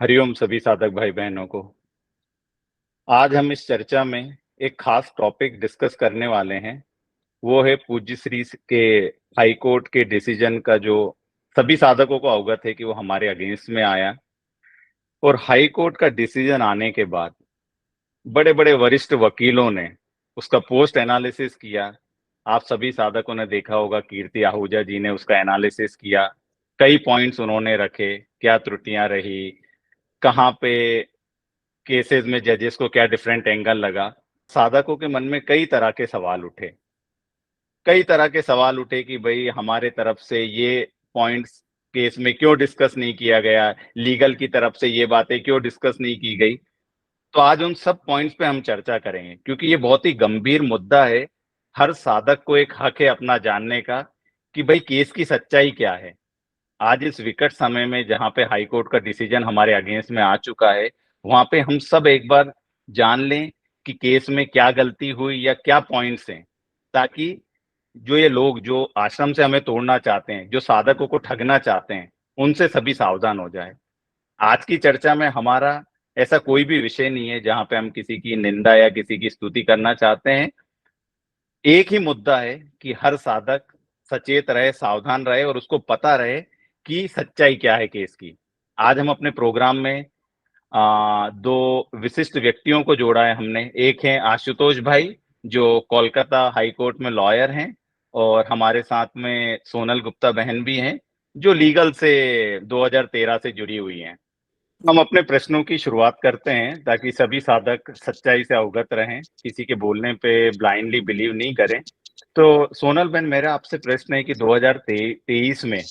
हरिओम सभी साधक भाई बहनों को। आज हम इस चर्चा में एक खास टॉपिक डिस्कस करने वाले हैं। वो है पूज्य श्री के हाई कोर्ट के डिसीजन का, जो सभी साधकों को अवगत है कि वो हमारे अगेंस्ट में आया। और हाई कोर्ट का डिसीजन आने के बाद बड़े बड़े वरिष्ठ वकीलों ने उसका पोस्ट एनालिसिस किया। आप सभी साधकों ने देखा होगा, कीर्ति आहूजा जी ने उसका एनालिसिस किया। कई पॉइंट्स उन्होंने रखे, क्या त्रुटियां रही, कहाँ पे केसेस में जजेस को क्या डिफरेंट एंगल लगा। साधकों के मन में कई तरह के सवाल उठे। कई तरह के सवाल उठे कि भाई हमारे तरफ से ये पॉइंट्स केस में क्यों डिस्कस नहीं किया गया, लीगल की तरफ से ये बातें क्यों डिस्कस नहीं की गई। तो आज उन सब पॉइंट्स पे हम चर्चा करेंगे, क्योंकि ये बहुत ही गंभीर मुद्दा है। हर साधक को एक हक है अपना जानने का कि भाई केस की सच्चाई क्या है। आज इस विकट समय में जहां पे हाई कोर्ट का डिसीजन हमारे अगेंस्ट में आ चुका है, वहां पे हम सब एक बार जान लें कि केस में क्या गलती हुई या क्या पॉइंट्स हैं, ताकि जो ये लोग जो आश्रम से हमें तोड़ना चाहते हैं, जो साधकों को ठगना चाहते हैं, उनसे सभी सावधान हो जाए। आज की चर्चा में हमारा ऐसा कोई भी विषय नहीं है जहां पे हम किसी की निंदा या किसी की स्तुति करना चाहते हैं। एक ही मुद्दा है कि हर साधक सचेत रहे, सावधान रहे और उसको पता रहे कि सच्चाई क्या है केस की। आज हम अपने प्रोग्राम में दो विशिष्ट व्यक्तियों को जोड़ा है हमने। एक है आशुतोष भाई, जो कोलकाता हाई कोर्ट में लॉयर हैं, और हमारे साथ में सोनल गुप्ता बहन भी हैं, जो लीगल से 2013 से जुड़ी हुई हैं। हम अपने प्रश्नों की शुरुआत करते हैं ताकि सभी साधक सच्चाई से अवगत रहें, किसी के बोलने पे ब्लाइंडली बिलीव नहीं करें। तो सोनल बहन, मेरा आपसे प्रश्न है कि 2023 में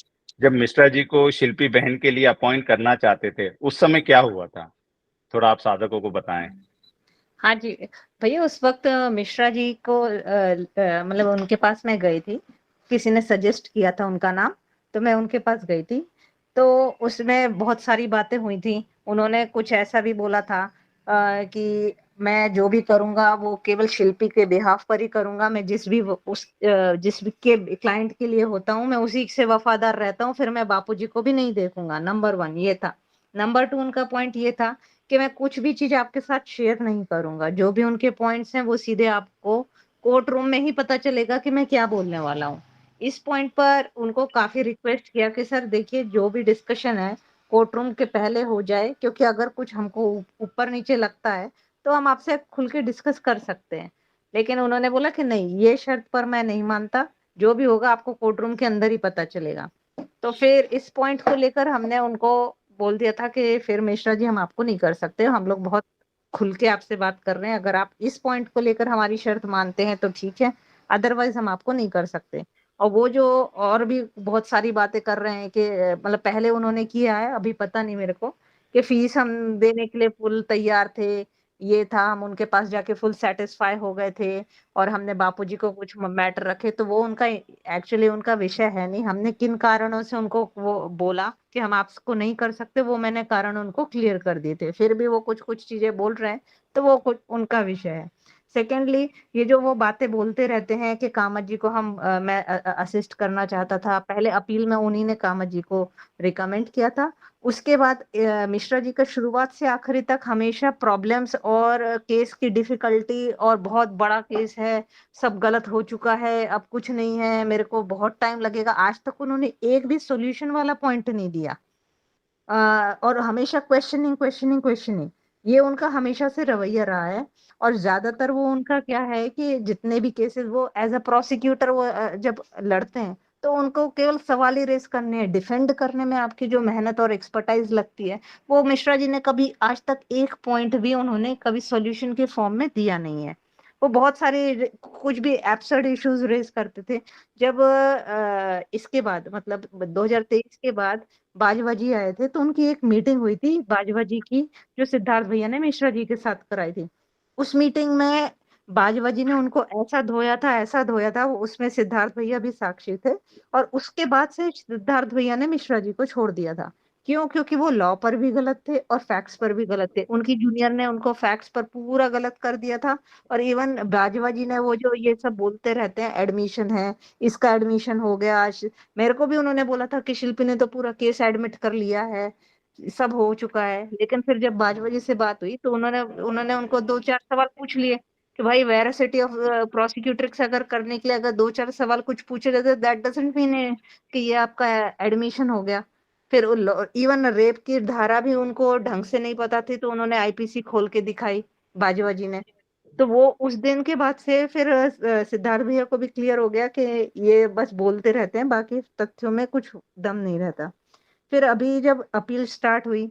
जब मिश्रा जी को शिल्पी बहन के लिए अपॉइंट करना चाहते थे, उस समय क्या हुआ था? थोड़ा आप साधकों को बताएं। हाँ जी, भैया उस वक्त मिश्रा जी को मतलब उनके पास मैं गई थी। किसी ने सजेस्ट किया था उनका नाम, तो मैं उनके पास गई थी। तो उसमें बहुत सारी बातें हुई थी। उन्होंने कुछ ऐसा भी बोला था कि मैं जो भी करूँगा वो केवल शिल्पी के बिहाफ पर ही करूँगा। मैं जिस भी के क्लाइंट के लिए होता हूँ, मैं उसी से वफ़ादार रहता हूँ, फिर मैं बापूजी को भी नहीं देखूँगा। नंबर 1 ये था। नंबर 2 उनका पॉइंट ये था कि मैं कुछ भी चीज़ आपके साथ शेयर नहीं करूँगा। जो भी उनके पॉइंट्स हैं वो सीधे आपको कोर्ट रूम में ही पता चलेगा कि मैं क्या बोलने वाला हूँ। इस पॉइंट पर उनको काफ़ी रिक्वेस्ट किया कि सर देखिए, जो भी डिस्कशन है कोर्ट रूम के पहले हो जाए, क्योंकि अगर कुछ हमको ऊपर-नीचे लगता है तो हम आपसे खुल के डिस्कस कर सकते हैं। लेकिन उन्होंने बोला कि नहीं, ये शर्त पर मैं नहीं मानता, जो भी होगा आपको कोर्ट रूम के अंदर ही पता चलेगा। तो फिर इस पॉइंट को लेकर हमने उनको बोल दिया था कि फिर मिश्रा जी, हम आपको नहीं कर सकते, हम लोग बहुत खुल के आपसे बात कर रहे हैं। अगर आप इस पॉइंट को लेकर हमारी शर्त मानते हैं तो ठीक है, अदरवाइज हम आपको नहीं कर सकते। और वो जो और भी बहुत सारी बातें कर रहे हैं कि मतलब पहले उन्होंने किया है, अभी पता नहीं मेरे को, कि फीस हम देने के लिए फुल तैयार थे। ये था, हम उनके पास जाके फुल सेटिस्फाई हो गए थे और हमने बापूजी को कुछ मैटर रखे, तो वो उनका एक्चुअली उनका विषय है नहीं। हमने किन कारणों से उनको वो बोला कि हम आपको नहीं कर सकते, वो मैंने कारण उनको क्लियर कर दिए थे। फिर भी वो कुछ कुछ चीजें बोल रहे हैं, तो वो कुछ उनका विषय है। सेकेंडली, ये जो वो बातें बोलते रहते हैं कि कामत जी को मैं असिस्ट करना चाहता था, पहले अपील में उन्हीं ने कामत जी को रिकमेंड किया था। उसके बाद मिश्रा जी का शुरुआत से आखिरी तक हमेशा प्रॉब्लम्स और केस की डिफिकल्टी, और बहुत बड़ा केस है, सब गलत हो चुका है, अब कुछ नहीं है, मेरे को बहुत टाइम लगेगा, आज तक उन्होंने एक भी सॉल्यूशन वाला पॉइंट नहीं दिया। और हमेशा क्वेश्चनिंग क्वेश्चनिंग क्वेश्चनिंग, ये उनका हमेशा से रवैया रहा है। और ज्यादातर वो उनका क्या है कि जितने भी केसेस वो एज अ प्रोसिक्यूटर वो जब लड़ते हैं, तो उनको केवल सवाल ही रेस करने हैं। डिफेंड करने में आपकी जो मेहनत और एक्सपर्टाइज लगती है, वो मिश्रा जी ने कभी आज तक एक पॉइंट भी उन्होंने कभी सॉल्यूशन के फॉर्म में दिया नहीं है। वो बहुत सारे कुछ भी एब्सर्ड इश्यूज रेज करते थे। जब इसके बाद मतलब 2023 के बाद बाजवा जी आए थे, तो उनकी एक मीटिंग हुई थी बाजवा जी की, जो सिद्धार्थ भैया ने मिश्रा जी के साथ कराई थी। उस मीटिंग में बाजवा जी ने उनको ऐसा धोया था, ऐसा धोया था, उसमें सिद्धार्थ भैया भी साक्षी थे। और उसके बाद से सिद्धार्थ भैया ने मिश्रा जी को छोड़ दिया था। क्यों? क्योंकि वो लॉ पर भी गलत थे और फैक्ट्स पर भी गलत थे। उनकी जूनियर ने उनको फैक्ट्स पर पूरा गलत कर दिया था। और इवन बाजवा जी ने वो जो ये सब बोलते रहते हैं, एडमिशन है, इसका एडमिशन हो गया, मेरे को भी उन्होंने बोला था कि शिल्पी ने तो पूरा केस एडमिट कर लिया है। सब हो चुका है। लेकिन फिर जब बाजवा से बात हुई तो उन्होंने उन्होंने उनको दो चार सवाल पूछ लिए कि भाई वेरासिटी ऑफ प्रोसिक्यूट्रिक्स अगर करने के लिए अगर दो चार सवाल कुछ पूछे जाते दैट डजंट मीन कि ये आपका एडमिशन हो गया। फिर इवन रेप की धारा भी उनको ढंग से नहीं पता थी तो उन्होंने आईपीसी खोल के दिखाई बाजवा जी ने। तो वो उस दिन के बाद से फिर सिद्धार्थ भैया को भी क्लियर हो गया कि ये बस बोलते रहते हैं, बाकी तथ्यों में कुछ दम नहीं रहता। फिर अभी जब अपील स्टार्ट हुई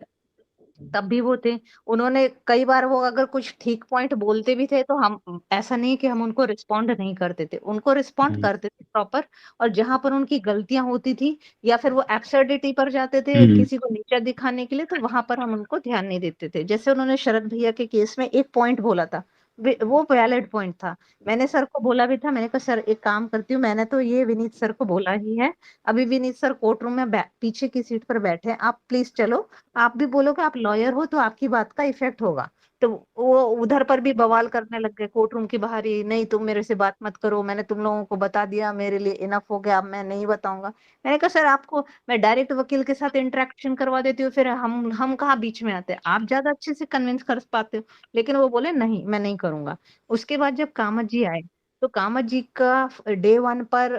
तब भी वो थे। उन्होंने कई बार वो अगर कुछ ठीक पॉइंट बोलते भी थे तो हम ऐसा नहीं कि हम उनको रिस्पॉन्ड नहीं करते थे, उनको रिस्पॉन्ड हम्म, करते थे प्रॉपर। और जहां पर उनकी गलतियां होती थी या फिर वो एब्सर्डिटी पर जाते थे हम्म, किसी को नीचा दिखाने के लिए तो वहां पर हम उनको ध्यान नहीं देते थे। जैसे उन्होंने शरद भैया के केस में एक पॉइंट बोला था, वो वैलिड पॉइंट था। मैंने सर को बोला भी था, मैंने कहा सर एक काम करती हूँ, मैंने तो ये विनीत सर को बोला ही है। अभी विनीत सर कोर्ट रूम में पीछे की सीट पर बैठे हैं, आप प्लीज चलो, आप भी बोलो कि आप लॉयर हो तो आपकी बात का इफेक्ट होगा। तो वो उधर पर भी बवाल करने लग गए कोर्ट रूम की बाहर ही, नहीं तुम मेरे से बात मत करो, मैंने तुम लोगों को बता दिया, मेरे लिए इनफ हो गया, अब मैं नहीं बताऊंगा। मैंने कहा सर आपको मैं डायरेक्ट वकील के साथ इंटरेक्शन करवा देती हूँ, फिर हम कहाँ बीच में आते हैं, आप ज्यादा अच्छे से कन्विंस कर पाते हो। लेकिन वो बोले नहीं मैं नहीं करूंगा। उसके बाद जब कामत जी आए तो कामत जी का डे वन पर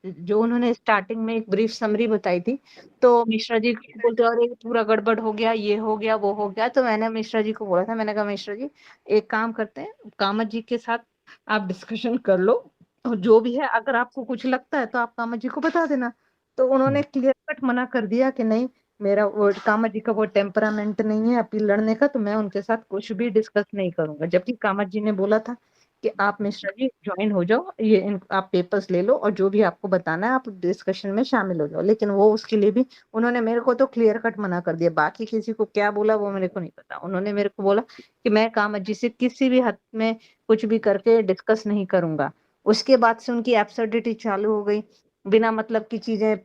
जो उन्होंने स्टार्टिंग में एक ब्रीफ समरी बताई थी, तो मिश्रा जी को बोलते अरे पूरा गड़बड़ हो गया, ये हो गया वो हो गया। तो मैंने मिश्रा जी को बोला था, मैंने कहा मिश्रा जी एक काम करते हैं, कामत जी के साथ आप डिस्कशन कर लो और जो भी है अगर आपको कुछ लगता है तो आप कामत जी को बता देना। तो उन्होंने क्लियर कट मना कर दिया कि नहीं, मेरा वो कामत जी का वो टेम्परामेंट नहीं है अपील लड़ने का, तो मैं उनके साथ कुछ भी डिस्कस नहीं करूंगा। जबकि कामत जी ने बोला था कि आप मिश्रा जी ज्वाइन हो जाओ, ये आप पेपर्स ले लो और जो भी आपको बताना है आप डिस्कशन में शामिल हो जाओ। लेकिन वो उसके लिए भी उन्होंने मेरे को तो क्लियर कट मना कर दिया। बाकी किसी को क्या बोला वो मेरे को नहीं पता। उन्होंने मेरे को बोला कि मैं कामत जी से किसी भी हद में कुछ भी करके डिस्कस नहीं करूंगा। उसके बाद से उनकी एब्सर्डिटी चालू हो गई, बिना मतलब की चीजें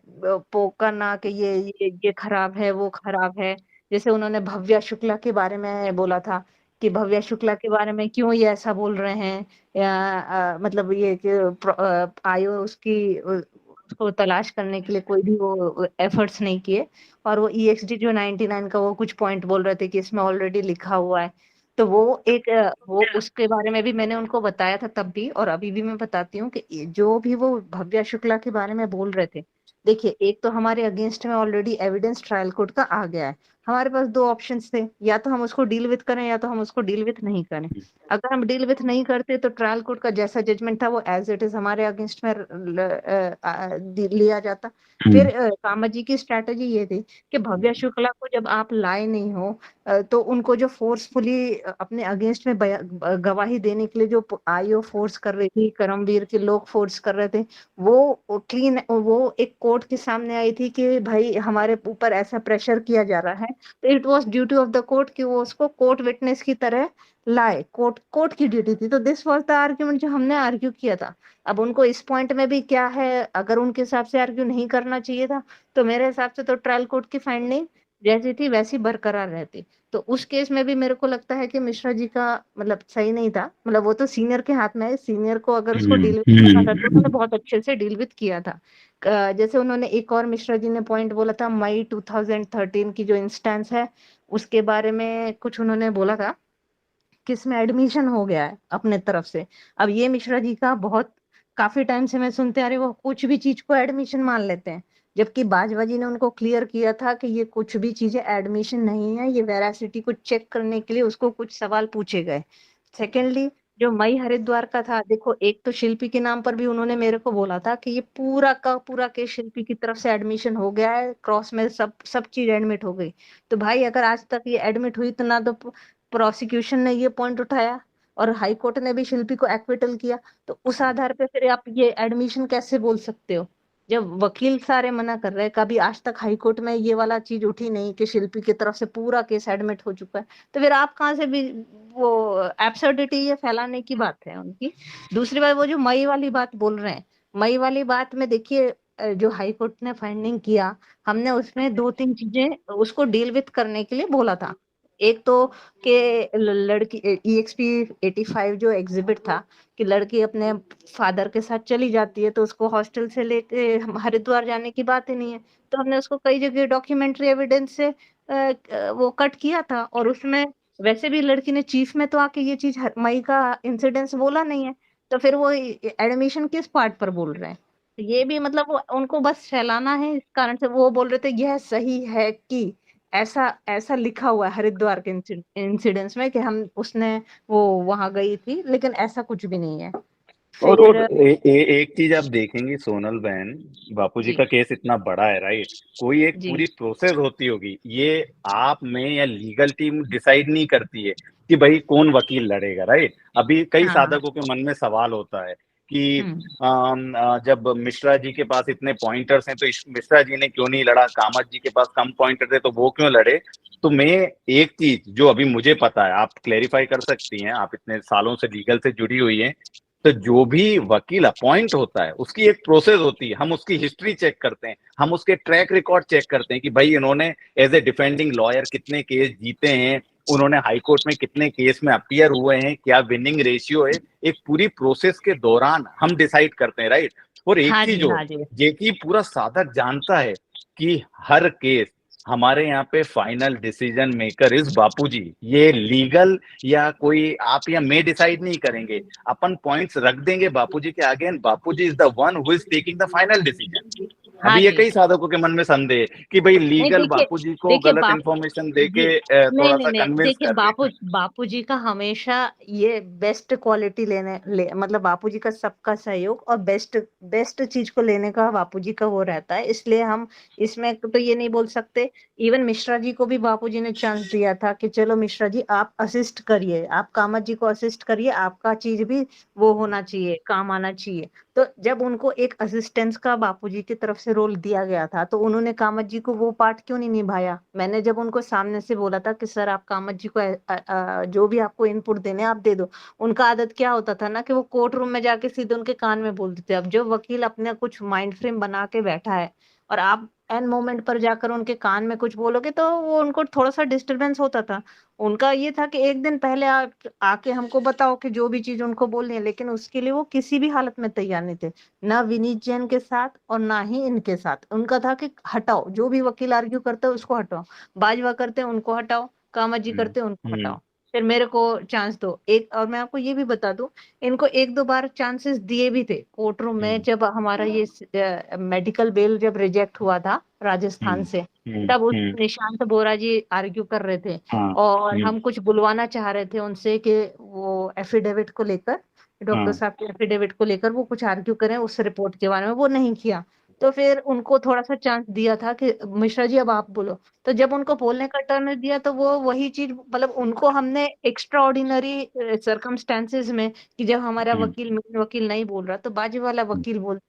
पोकना कि ये खराब है वो खराब है। जैसे उन्होंने भव्या शुक्ला के बारे में बोला था कि भव्या शुक्ला के बारे में क्यों ये ऐसा बोल रहे हैं, या मतलब ये कि आयो उसकी उसको तलाश करने के लिए कोई भी वो एफर्ट्स नहीं किए। और वो ईएक्सडी जो 99 का वो कुछ पॉइंट बोल रहे थे कि इसमें ऑलरेडी लिखा हुआ है। तो वो एक वो उसके बारे में भी मैंने उनको बताया था तब भी, और अभी भी मैं बताती हूँ कि जो भी वो भव्या शुक्ला के बारे में बोल रहे थे, देखिए एक तो हमारे अगेंस्ट में ऑलरेडी एविडेंस ट्रायल कोर्ट का आ गया है। हमारे पास दो ऑप्शंस थे, या तो हम उसको डील विथ करें या तो हम उसको डील विथ नहीं करें। अगर हम डील विथ नहीं करते तो ट्रायल कोर्ट का जैसा जजमेंट था वो एज इट इज हमारे अगेंस्ट में लिया जाता। फिर कामत जी की स्ट्रैटेजी ये थी कि भव्या शुक्ला को जब आप लाए नहीं हो तो उनको जो फोर्सफुली अपने अगेंस्ट में गवाही देने के लिए जो आईओ फोर्स कर रही थी, करमवीर के लोग फोर्स कर रहे थे, वो क्लीन वो एक कोर्ट के सामने आई थी कि भाई हमारे ऊपर ऐसा प्रेशर किया जा रहा है। तो it was duty of the court कि वो उसको कोर्ट विटनेस की तरह लाए, कोर्ट कोर्ट की ड्यूटी थी। तो दिस वाज द आर्ग्यूमेंट जो हमने आर्ग्यू किया था। अब उनको इस पॉइंट में भी क्या है, अगर उनके हिसाब से आर्ग्यू नहीं करना चाहिए था तो मेरे हिसाब से तो ट्रायल कोर्ट की फाइंडिंग जैसी थी वैसी बरकरार रहती। तो उस केस में भी मेरे को लगता है कि मिश्रा जी का मतलब सही नहीं था। मतलब वो तो सीनियर के हाथ में है, सीनियर को अगर उसको डील विद करना था तो उन्होंने बहुत अच्छे से डील विद किया था। जैसे उन्होंने एक और मिश्रा जी ने पॉइंट बोला था, मई 2013 की जो इंस्टेंस है उसके बारे में कुछ उन्होंने बोला था किसमें एडमिशन हो गया है अपने तरफ से। अब ये मिश्रा जी का बहुत काफी टाइम से मैं सुनते आ रही हूँ, वो कुछ भी चीज को एडमिशन मान लेते हैं। जबकि बाजवा जी ने उनको क्लियर किया था कि ये कुछ भी चीजें एडमिशन नहीं है, ये वेरासिटी को चेक करने के लिए उसको कुछ सवाल पूछे गए। सेकेंडली जो मई हरिद्वार का था, देखो एक तो शिल्पी के नाम पर भी उन्होंने मेरे को बोला था कि ये पूरा का पूरा केस शिल्पी की तरफ से एडमिशन हो गया है, क्रॉस में सब सब चीज एडमिट हो गई। तो भाई अगर आज तक ये एडमिट हुई तो ना तो प्रोसिक्यूशन ने ये पॉइंट उठाया और हाई कोर्ट ने भी शिल्पी को एक्विटल किया, तो उस आधार पे फिर आप ये एडमिशन कैसे बोल सकते हो जब वकील सारे मना कर रहे हैं। कभी आज तक हाई कोर्ट में ये वाला चीज उठी नहीं कि शिल्पी की तरफ से पूरा केस एडमिट हो चुका है। तो फिर आप कहाँ से भी वो एब्सर्डिटी ये फैलाने की बात है उनकी। दूसरी बात वो जो मई वाली बात बोल रहे हैं, मई वाली बात में देखिए जो हाई कोर्ट ने फाइंडिंग किया, हमने उसमें दो तीन चीजें उसको डील विथ करने के लिए बोला था। एक तो कि लड़की EXP 85 जो एग्जिबिट था कि लड़की अपने फादर के साथ चली जाती है तो उसको हॉस्टल से लेके हरिद्वार जाने की बात ही नहीं है। तो हमने उसको कई जगह डॉक्यूमेंट्री एविडेंस से वो कट किया था, और उसमें वैसे भी लड़की ने चीफ में तो आके ये चीज मई का इंसिडेंस बोला नहीं है, तो फिर वो एडमिशन किस पार्ट पर बोल रहे हैं? तो ये भी मतलब उनको बस फैलाना है, इस कारण से वो बोल रहे थे यह सही है कि ऐसा ऐसा लिखा हुआ है हरिद्वार के इंसिडेंस में कि हम उसने वो वहां गई थी, लेकिन ऐसा कुछ भी नहीं है। और फिर एक चीज आप देखेंगी सोनल बहन, बापूजी जी का केस इतना बड़ा है, राइट? कोई एक जी पूरी प्रोसेस होती होगी, ये आप में या लीगल टीम डिसाइड नहीं करती है कि भाई कौन वकील लड़ेगा, राइट? अभी कई हाँ हाँ साधकों के मन में सवाल होता है कि हम्म जब मिश्रा जी के पास इतने पॉइंटर्स हैं तो मिश्रा जी ने क्यों नहीं लड़ा, कामत जी के पास कम पॉइंटर थे तो वो क्यों लड़े? तो मैं एक चीज जो अभी मुझे पता है, आप क्लेरिफाई कर सकती हैं, आप इतने सालों से लीगल से जुड़ी हुई हैं, तो जो भी वकील अपॉइंट होता है उसकी एक प्रोसेस होती है, हम उसकी हिस्ट्री चेक करते हैं, हम उसके ट्रैक रिकॉर्ड चेक करते हैं कि भाई इन्होंने एज ए डिफेंडिंग लॉयर कितने केस जीते हैं, उन्होंने हाई कोर्ट में कितने केस में अपीयर हुए हैं, क्या विनिंग रेशियो है। एक पूरी प्रोसेस के दौरान हम डिसाइड करते हैं, राइट? और एक हाँ चीज जी और, हाँ जी जे कि पूरा साधक जानता है कि हर केस हमारे यहाँ पे फाइनल डिसीजन मेकर इज बापूजी। ये लीगल या कोई आप या मैं डिसाइड नहीं करेंगे, अपन पॉइंट्स रख देंगे बापूजी के आगे, and Bapuji is the one who is taking the final decision. हाँ अभी ये जी। कई साधकों के मन में संदेह है कि भाई नहीं लीगल देखिए, बापूजी को देखिए गलत बापू इंफॉर्मेशन जी, देके नहीं थोड़ा नहीं सा नहीं, कन्विंस देखिए कर रहे हैं। बापूजी का हमेशा ये बेस्ट क्वालिटी मतलब बापूजी का सबका सहयोग और बेस्ट बेस्ट चीज को लेने का बापूजी का वो रहता है, इसलिए हम इसमें तो ये नहीं बोल सकते। इवन मिश्रा जी को भी बापूजी ने चांस दिया था कि चलो मिश्रा जी आप असिस्ट करिए, आप कामत जी को असिस्ट करिए, आपका चीज भी वो होना चाहिए, काम आना चाहिए। तो जब उनको एक असिस्टेंस का बापूजी की तरफ से रोल दिया गया था, तो उन्होंने कामत जी को वो पार्ट क्यों नहीं निभाया? मैंने जब उनको सामने से बोला था कि सर आप कामत जी को जो भी आपको इनपुट देने आप दे दो, उनका आदत क्या होता था ना कि वो कोर्ट रूम में जाके सीधे उनके कान में बोलते थे। अब जो वकील अपने कुछ माइंड फ्रेम बना के बैठा है और आप एन मोमेंट पर जाकर उनके कान में कुछ बोलोगे, तो वो उनको थोड़ा सा डिस्टरबेंस होता था। उनका ये था कि एक दिन पहले आप आके हमको बताओ कि जो भी चीज उनको बोलनी है, लेकिन उसके लिए वो किसी भी हालत में तैयार नहीं थे, ना विनीत जैन के साथ और ना ही इनके साथ। उनका था कि हटाओ, जो भी वकील आर्ग्यू करते हैं उसको हटाओ, बाजवा करते हैं उनको हटाओ, कामत जी हम्म करते हैं उनको हम्म हटाओ, फिर मेरे को चांस दो एक। और मैं आपको ये भी बता दूं, इनको एक दो बार चांसेस दिए भी थे कोर्ट रूम में, हम्म जब हमारा ये मेडिकल बेल जब रिजेक्ट हुआ था राजस्थान हम्म से, तब उस हम्म। निशांत बोरा जी आर्ग्यू कर रहे थे, हाँ। और हम कुछ बुलवाना चाह रहे थे उनसे कि वो एफिडेविट को लेकर, डॉक्टर हाँ। साहब के एफिडेविट को लेकर वो कुछ आर्ग्यू करें उस रिपोर्ट के बारे में, वो नहीं किया। तो फिर उनको थोड़ा सा चांस दिया था कि मिश्रा जी अब आप बोलो। तो जब उनको बोलने का टर्न दिया, तो वो वही चीज, मतलब उनको हमने एक्स्ट्रा ऑर्डिनरी सर्कमस्टेंसेज में, कि जब हमारा हम्म वकील मेन वकील नहीं बोल रहा तो बाजू वाला वकील बोल,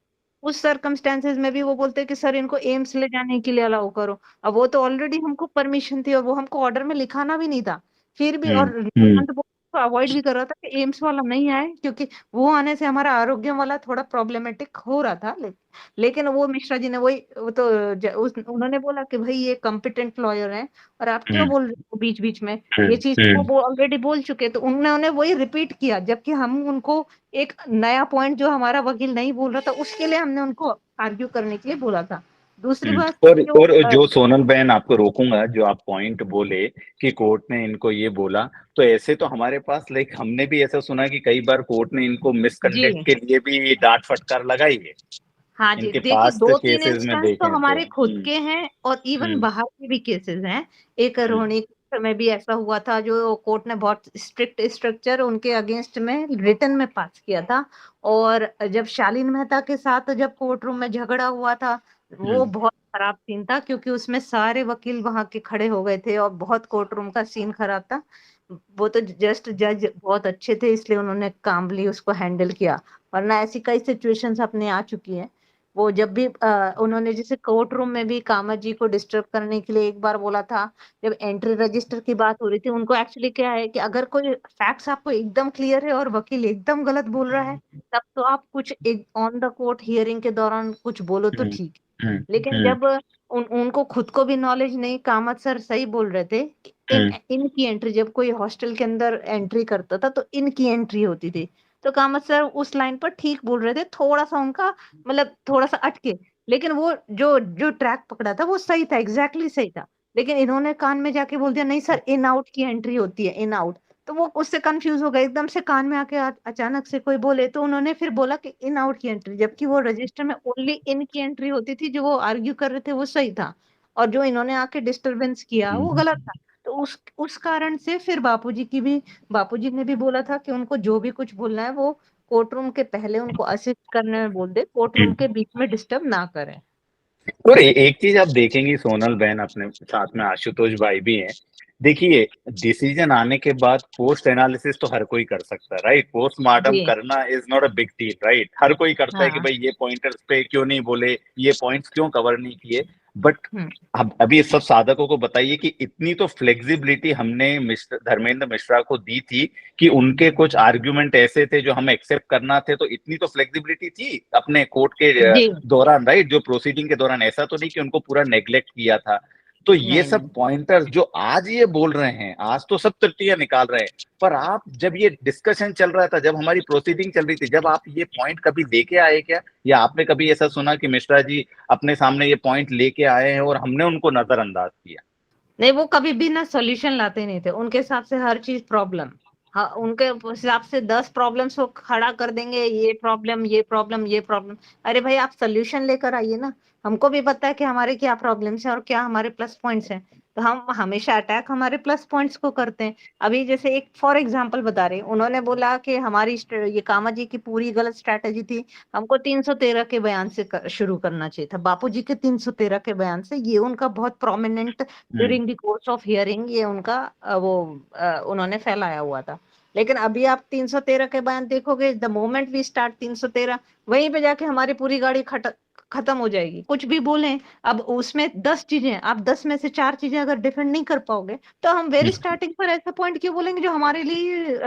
उस सर्कमस्टेंसेज में भी वो बोलते कि सर इनको एम्स ले जाने के लिए अलाउ करो। अब वो तो ऑलरेडी हमको परमिशन थी और वो हमको ऑर्डर में लिखाना भी नहीं था, फिर भी। हम्म और हम्म निशांत को अवॉइड भी कर रहा था कि एम्स वाला नहीं आए, क्योंकि वो आने से हमारा आरोग्य वाला थोड़ा प्रॉब्लमेटिक हो रहा था। लेकिन वो मिश्रा जी ने वही, वो तो उन्होंने बोला कि भाई ये कॉम्पिटेंट लॉयर हैं और आप क्यों हम्म बोल रहे हो बीच बीच में, ये हम्म चीज तो हम्म वो ऑलरेडी बोल चुके। तो उन्होंने वही रिपीट किया, जबकि हम उनको एक नया पॉइंट जो हमारा वकील नहीं बोल रहा था उसके लिए हमने उनको आर्ग्यू करने के लिए बोला था। दूसरी बात जो और जो सोनल बहन, आपको रोकूंगा, जो आप पॉइंट बोले कि कोर्ट ने इनको ये बोला, तो ऐसे तो हमारे पास, लाइक हमने भी ऐसा सुना कि कई बार कोर्ट ने इनको जी मिसकंडक्ट के लिए भी डांट फटकार लगाई है, हाँ जी, इनके देखिए पास्ट दो तीन केसेस में इंस्टेंस तो देखें तो। हमारे खुद के हैं और इवन हम्म बाहर के भी केसेस हैं। एक हम्म रोहिणी के समय भी ऐसा हुआ था, जो कोर्ट ने बहुत स्ट्रिक्ट स्ट्रक्चर उनके अगेंस्ट में रिटर्न में पास किया था। और जब शालीन मेहता के साथ जब कोर्ट रूम में झगड़ा हुआ था, वो हम्म बहुत खराब सीन था, क्योंकि उसमें सारे वकील वहां के खड़े हो गए थे और बहुत कोर्ट रूम का सीन खराब था। वो तो जस्ट जज बहुत अच्छे थे, इसलिए उन्होंने कामली उसको हैंडल किया, वरना ऐसी कई सिचुएशंस अपने आ चुकी हैं। वो जब भी उन्होंने जैसे कोर्ट रूम में भी कामत जी को डिस्टर्ब करने के लिए एक बार बोला था, जब एंट्री रजिस्टर की बात हो रही थी, उनको एक्चुअली क्या है कि अगर कोई फैक्ट्स आपको एकदम क्लियर है और वकील एकदम गलत बोल रहा है, तब तो आप कुछ एक ऑन द कोर्ट हियरिंग के दौरान कुछ बोलो तो हम्म ठीक है। हम्म लेकिन हम्म जब उनको खुद को भी नॉलेज नहीं, कामत सर सही बोल रहे थे कि इनकी एंट्री, जब कोई हॉस्टल के अंदर एंट्री करता था तो इनकी एंट्री होती थी, तो कामत सर उस लाइन पर ठीक बोल रहे थे, थोड़ा सा उनका मतलब थोड़ा सा अटके, लेकिन वो जो जो ट्रैक पकड़ा था वो सही था, एग्जैक्टली सही था। लेकिन इन्होंने कान में जाके बोल दिया नहीं सर इन आउट की एंट्री होती है, इन आउट। तो वो उससे कंफ्यूज हो गए, एकदम से कान में आके अचानक से कोई बोले तो उन्होंने फिर बोला कि इन आउट की एंट्री, जबकि वो रजिस्टर में ओनली इन की एंट्री होती थी। जो वो आर्ग्यू कर रहे थे वो सही था, और जो इन्होंने आके डिस्टरबेंस किया वो हम्म, गलत था। तो उस कारण से फिर बापूजी ने भी बोला था कि उनको जो भी कुछ बोलना है वो कोर्ट रूम के पहले उनको असिस्ट करने में बोल दे, कोर्ट रूम हम्म। के बीच में डिस्टर्ब ना करें। और एक चीज आप देखेंगी, सोनल बहन अपने साथ में आशुतोष भाई भी हैं। देखिए, डिसीजन आने के बाद पोस्ट एनालिसिस तो हर कोई कर सकता है, राइट? पोस्टमार्टम जी करना is not a big deal, right? हर कोई करता है कि हाँ। भाई ये पॉइंटर्स पे क्यों नहीं बोले, ये पॉइंट्स क्यों कवर नहीं किए। बट हम्म अब अभी सब साधकों को बताइए कि इतनी तो फ्लेक्सिबिलिटी हमने धर्मेंद्र मिश्रा को दी थी कि उनके कुछ आर्ग्यूमेंट ऐसे थे जो हमें एक्सेप्ट करना थे, तो इतनी तो फ्लेक्सिबिलिटी थी अपने कोर्ट के जी दौरान, राइट? जो प्रोसीडिंग के दौरान, ऐसा तो नहीं कि उनको पूरा नेग्लेक्ट किया था। तो ये नहीं सब नहीं पॉइंटर्स जो आज ये बोल रहे हैं, आज तो सब त्रुटियां निकाल रहे हैं, पर आप जब ये डिस्कशन चल रहा था, जब हमारी प्रोसीडिंग चल रही थी, जब आप ये पॉइंट कभी लेके आए क्या? या आपने कभी ऐसा सुना कि मिश्रा जी अपने सामने ये पॉइंट लेके आए हैं और हमने उनको नजरअंदाज किया? नहीं, वो कभी भी ना सॉल्यूशन लाते नहीं थे, उनके हिसाब से हर चीज प्रॉब्लम। हाँ, उनके हिसाब से 10 प्रॉब्लम्स को खड़ा कर देंगे, ये प्रॉब्लम ये प्रॉब्लम ये प्रॉब्लम। अरे भाई आप सोल्यूशन लेकर आइए ना। हमको भी पता है कि हमारे क्या प्रॉब्लम्स हैं और क्या हमारे प्लस पॉइंट्स हैं। तो हम हमेशा अटैक हमारे प्लस पॉइंट्स को करते हैं। अभी जैसे एक फॉर एग्जांपल बता रहे हैं, उन्होंने बोला कि ये कामा जी की पूरी गलत स्ट्रैटेजी थी, हमको 313 के बयान से शुरू करना चाहिए था, बापूजी के 313 के बयान से। ये उनका बहुत prominent hmm, during the course of hearing ये उनका उन्होंने फैलाया हुआ था। लेकिन अभी आप 313 के बयान देखोगे, द मोमेंट वी स्टार्ट 313, वहीं पे जाके हमारी पूरी गाड़ी खत्म हो जाएगी। कुछ भी बोलें, अब उसमें 10 चीजें, आप 10 में से 4 चीजें अगर डिफेंड नहीं कर पाओगे तो हम वेरी हम्म, स्टार्टिंग पर ऐसा पॉइंट क्यों बोलेंगे जो हमारे लिए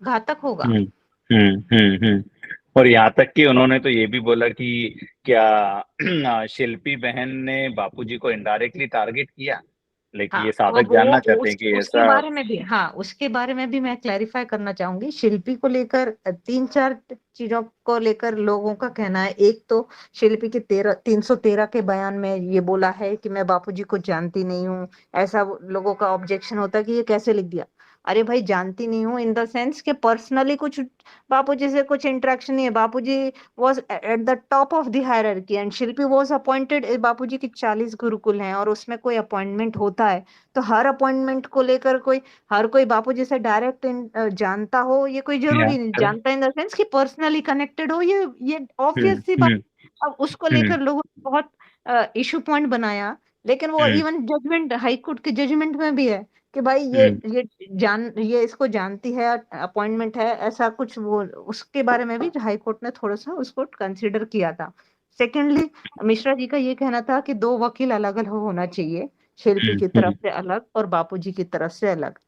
घातक होगा। हम्म, और यहाँ तक कि उन्होंने तो ये भी बोला कि क्या शिल्पी बहन ने बापूजी को इनडायरेक्टली टारगेट किया? लेकिन हाँ, ये साधक जानना चाहते हैं कि उसके ऐसा। बारे में भी, हाँ उसके बारे में भी मैं क्लैरिफाई करना चाहूंगी। शिल्पी को लेकर 3-4 चीजों को लेकर लोगों का कहना है। एक तो शिल्पी के 313 के बयान में ये बोला है कि मैं बापूजी को जानती नहीं हूँ। ऐसा लोगों का ऑब्जेक्शन होता है कि ये कैसे लिख दिया। अरे भाई, जानती नहीं हूँ इन द सेंस के पर्सनली कुछ बापूजी से कुछ इंटरेक्शन नहीं है। बापूजी was at the top of the hierarchy and Shilpi was appointed। बापूजी की 40 गुरुकुल हैं और उसमें कोई अपॉइंटमेंट होता है तो हर अपॉइंटमेंट को लेकर हर कोई बापूजी से डायरेक्ट जानता हो, ये कोई या जरूरी नहीं। करेक्ट। जानता इन द सेंस कि पर्सनली कनेक्टेड हो, ये हम्म, ऑब्वियस सी बात। हम्म, अब उसको हम्म, लेकर लोगों ने बहुत इशू पॉइंट बनाया। लेकिन वो हम्म, इवन जजमेंट, हाई कोर्ट के जजमेंट में भी है कि भाई हम्म, ये इसको जानती है, अपॉइंटमेंट है, ऐसा कुछ। वो उसके बारे में भी हाई कोर्ट ने थोड़ा सा उसको कंसीडर किया था। सेकेंडली, मिश्रा जी का ये कहना था कि 2 वकील अलग अलग होना चाहिए, शिल्पी हम्म, की तरफ से अलग और बापूजी की तरफ से अलग।